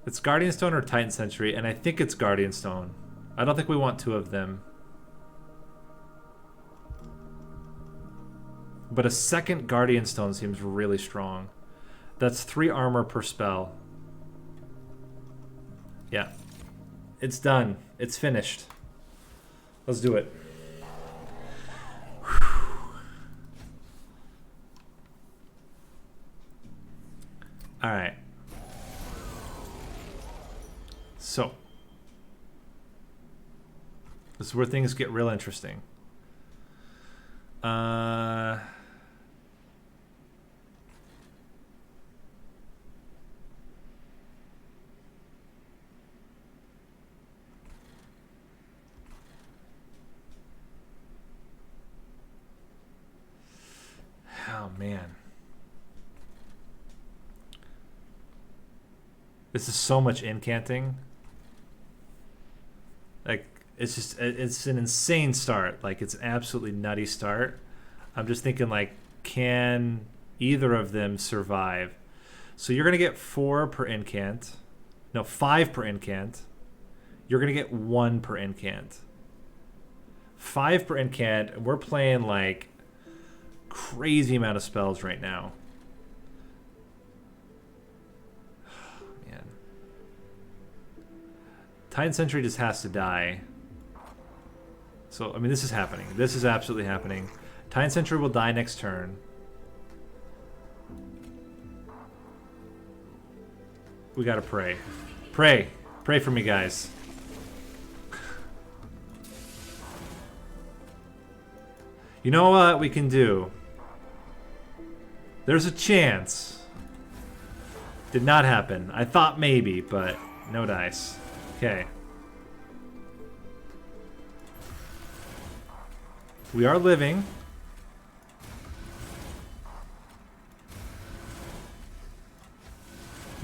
It's Guardian Stone or Titan Sentry, and I think it's Guardian Stone. I don't think we want 2 of them. But a second Guardian Stone seems really strong. That's 3 armor per spell. Yeah. It's done. It's finished. Let's do it. Alright. So. This is where things get real interesting. Oh, man. This is so much incanting. Like, it's an insane start. Like, it's an absolutely nutty start. I'm just thinking, like, can either of them survive? So you're going to get 4 per incant. No, 5 per incant. You're going to get 1 per incant. 5 per incant. We're playing, like, crazy amount of spells right now. Man. Titan Sentry just has to die. So, I mean, this is happening. This is absolutely happening. Titan Sentry will die next turn. We gotta pray. Pray. Pray for me, guys. You know what we can do? There's a chance. Did not happen. I thought maybe, but no dice. Okay. We are living.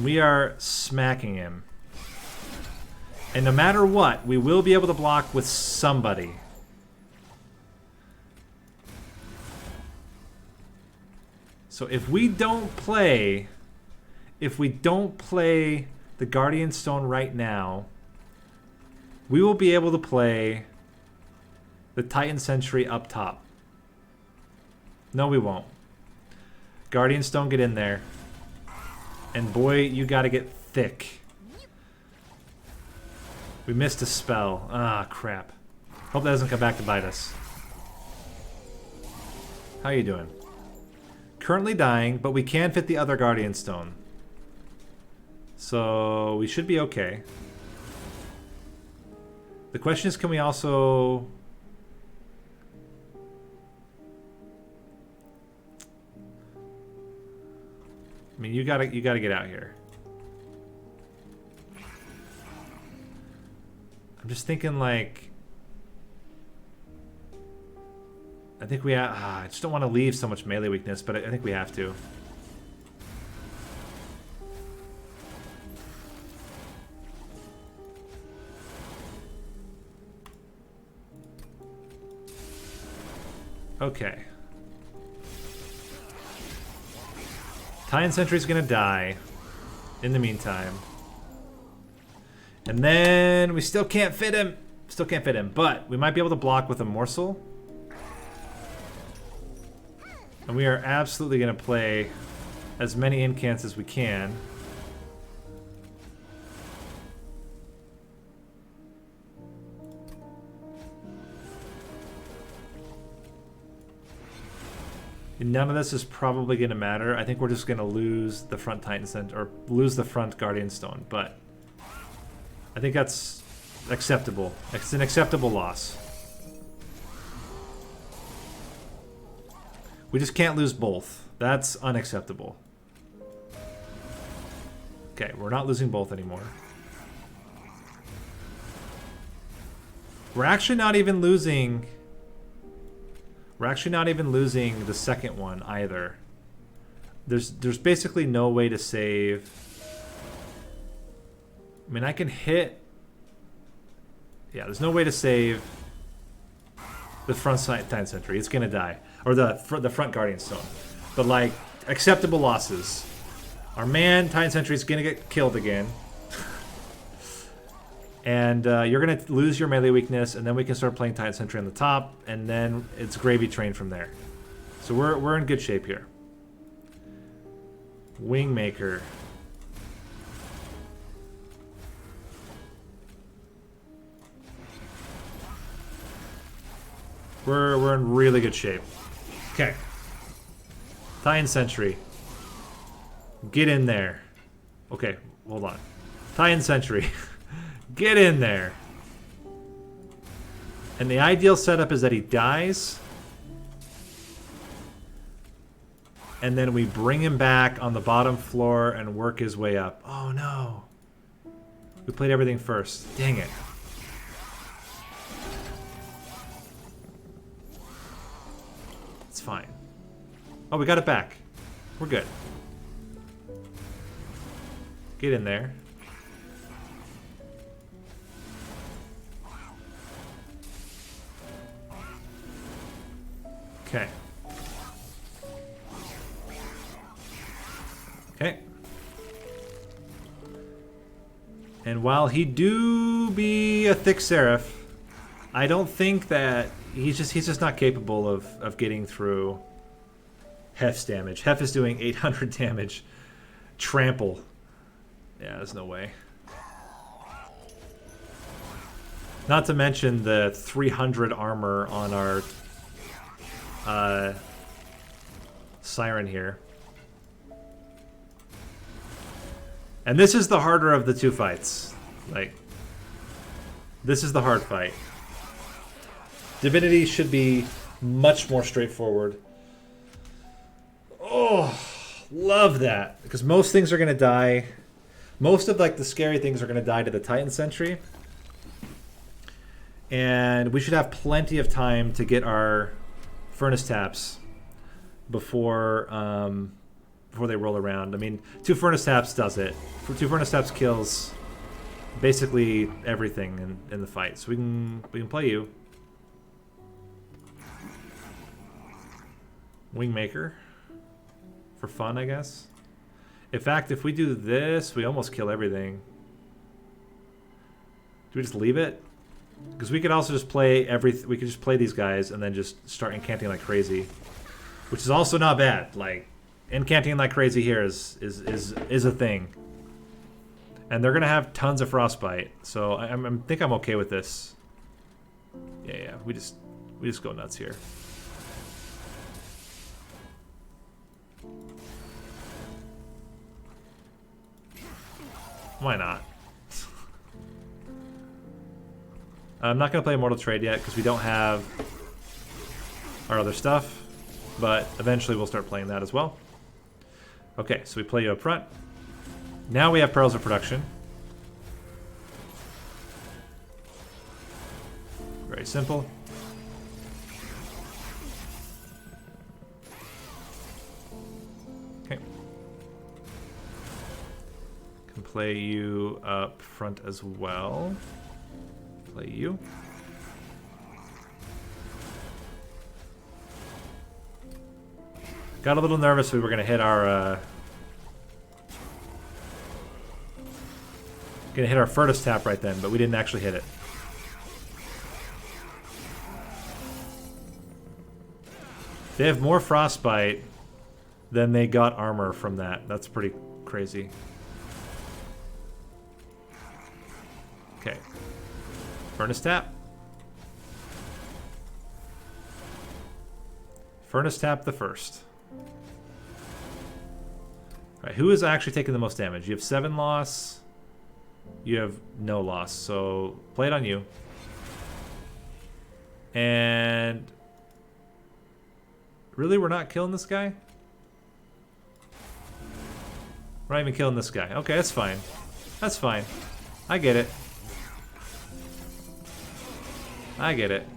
We are smacking him. And no matter what, we will be able to block with somebody. So if we don't play the Guardian Stone right now, we will be able to play the Titan Sentry up top. No, we won't. Guardian Stone, get in there. And boy, you gotta get thick. We missed a spell. Ah, crap. Hope that doesn't come back to bite us. How you doing? Currently dying, but we can fit the other Guardian Stone. So we should be okay. The question is, can we also... I mean, you gotta get out here. I'm just thinking, like, I think we I just don't want to leave so much melee weakness, but I think we have to. Okay. Titan Sentry's gonna die in the meantime. And then we still can't fit him. Still can't fit him, but we might be able to block with a morsel. And we are absolutely gonna play as many incants as we can. None of this is probably going to matter. I think we're just going to lose the front Titan Center, or lose the front Guardian Stone, but I think that's acceptable. It's an acceptable loss. We just can't lose both. That's unacceptable. Okay, we're not losing both anymore. We're actually not even losing... We're actually not even losing the second one either. There's basically no way to save. I mean, I can hit. Yeah, there's no way to save the front side Titan Sentry. It's gonna die, or the front Guardian Stone. But like, acceptable losses. Our man Titan Sentry is gonna get killed again. And you're going to lose your melee weakness, and then we can start playing Titan Sentry on the top, and then it's gravy train from there. So we're in good shape here. Wingmaker. We're in really good shape. Okay. Titan Sentry. Get in there. Okay, hold on. Titan Sentry. Get in there. And the ideal setup is that he dies. And then we bring him back on the bottom floor and work his way up. Oh no. We played everything first. Dang it. It's fine. Oh, we got it back. We're good. Get in there. Okay. Okay. And while he do be a thick seraph, I don't think that he's just not capable of getting through Heph's damage. Heph is doing 800 damage. Trample. Yeah, there's no way. Not to mention the 300 armor on our Siren here. And this is the harder of the two fights. Like, this is the hard fight. Divinity should be much more straightforward. Oh, love that. Because most things are going to die. Most of, like, the scary things are going to die to the Titan Sentry. And we should have plenty of time to get our Furnace Taps before before they roll around. I mean, 2 Furnace Taps does it. 2 Furnace Taps kills basically everything in the fight. So we can play you. Wingmaker. For fun, I guess. In fact, if we do this, we almost kill everything. Do we just leave it? Because we could also just play we could just play these guys and then just start incanting like crazy. Which is also not bad. Like, incanting like crazy here is a thing. And they're gonna have tons of frostbite. So I think I'm okay with this. Yeah, we just go nuts here. Why not? I'm not going to play Immortal Trade yet because we don't have our other stuff, but eventually we'll start playing that as well. Okay, so we play you up front. Now we have Pearls of Production. Very simple. Okay. Can play you up front as well. Play you. Got a little nervous we were gonna hit our Furnace Tap right then, but we didn't actually hit it. They have more frostbite than they got armor from that. That's pretty crazy. Okay. Furnace Tap. Furnace Tap the first. Alright, who is actually taking the most damage? You have 7 loss. You have no loss. So play it on you. And really, we're not killing this guy? We're not even killing this guy. Okay, that's fine. That's fine. I get it. I get it.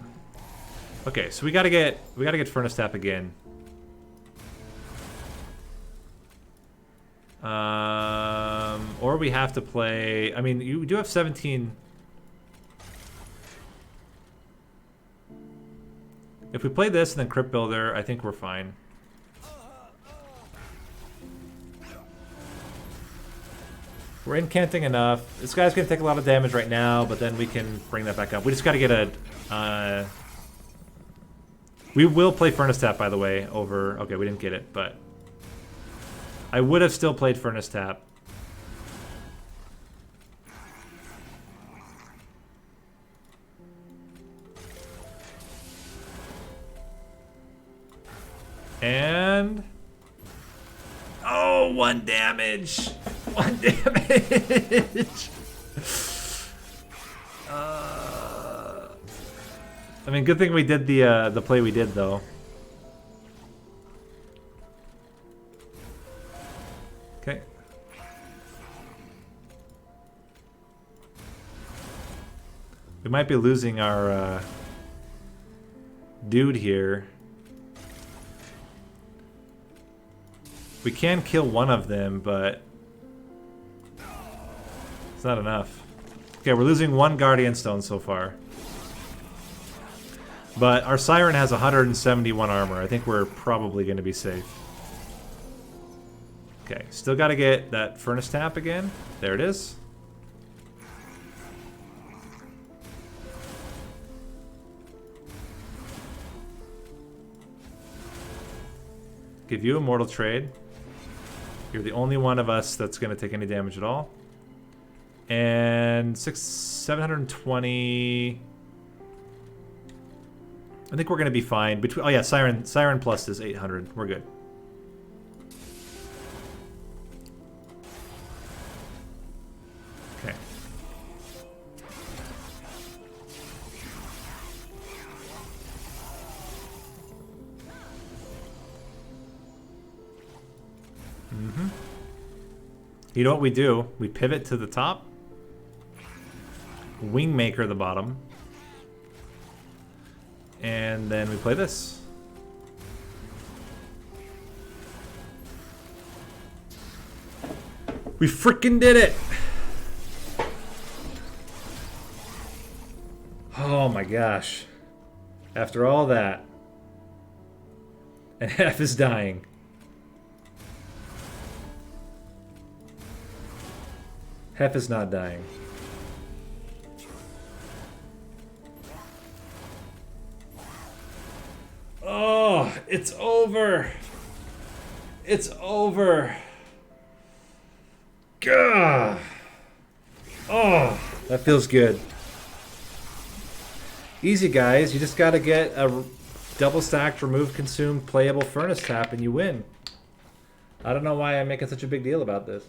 Okay, so we gotta get Furnace Tap again. Or we have to play. I mean, you do have 17. If we play this and then Crypt Builder, I think we're fine. We're incanting enough. This guy's gonna take a lot of damage right now, but then we can bring that back up. We just gotta get a... we will play Furnace Tap, by the way, over... Okay, we didn't get it, but... I would have still played Furnace Tap. And... Oh, 1 damage! 1 damage. I mean, good thing we did the play we did, though. Okay. We might be losing our dude here. We can kill one of them, but it's not enough. Okay, we're losing 1 Guardian Stone so far. But our Siren has 171 armor. I think we're probably going to be safe. Okay, still got to get that Furnace Tap again. There it is. Give you Immortal Trade. You're the only one of us that's going to take any damage at all. And 720... I think we're going to be fine. Oh yeah, Siren Plus is 800. We're good. Okay. You know what we do? We pivot to the top. Wingmaker the bottom. And then we play this. We freaking did it! Oh my gosh. After all that. And Heph is dying. Heph is not dying. Oh, it's over. It's over. Gah. Oh, that feels good. Easy, guys. You just gotta get a double stacked, remove, consume, playable Furnace Tap, and you win. I don't know why I'm making such a big deal about this.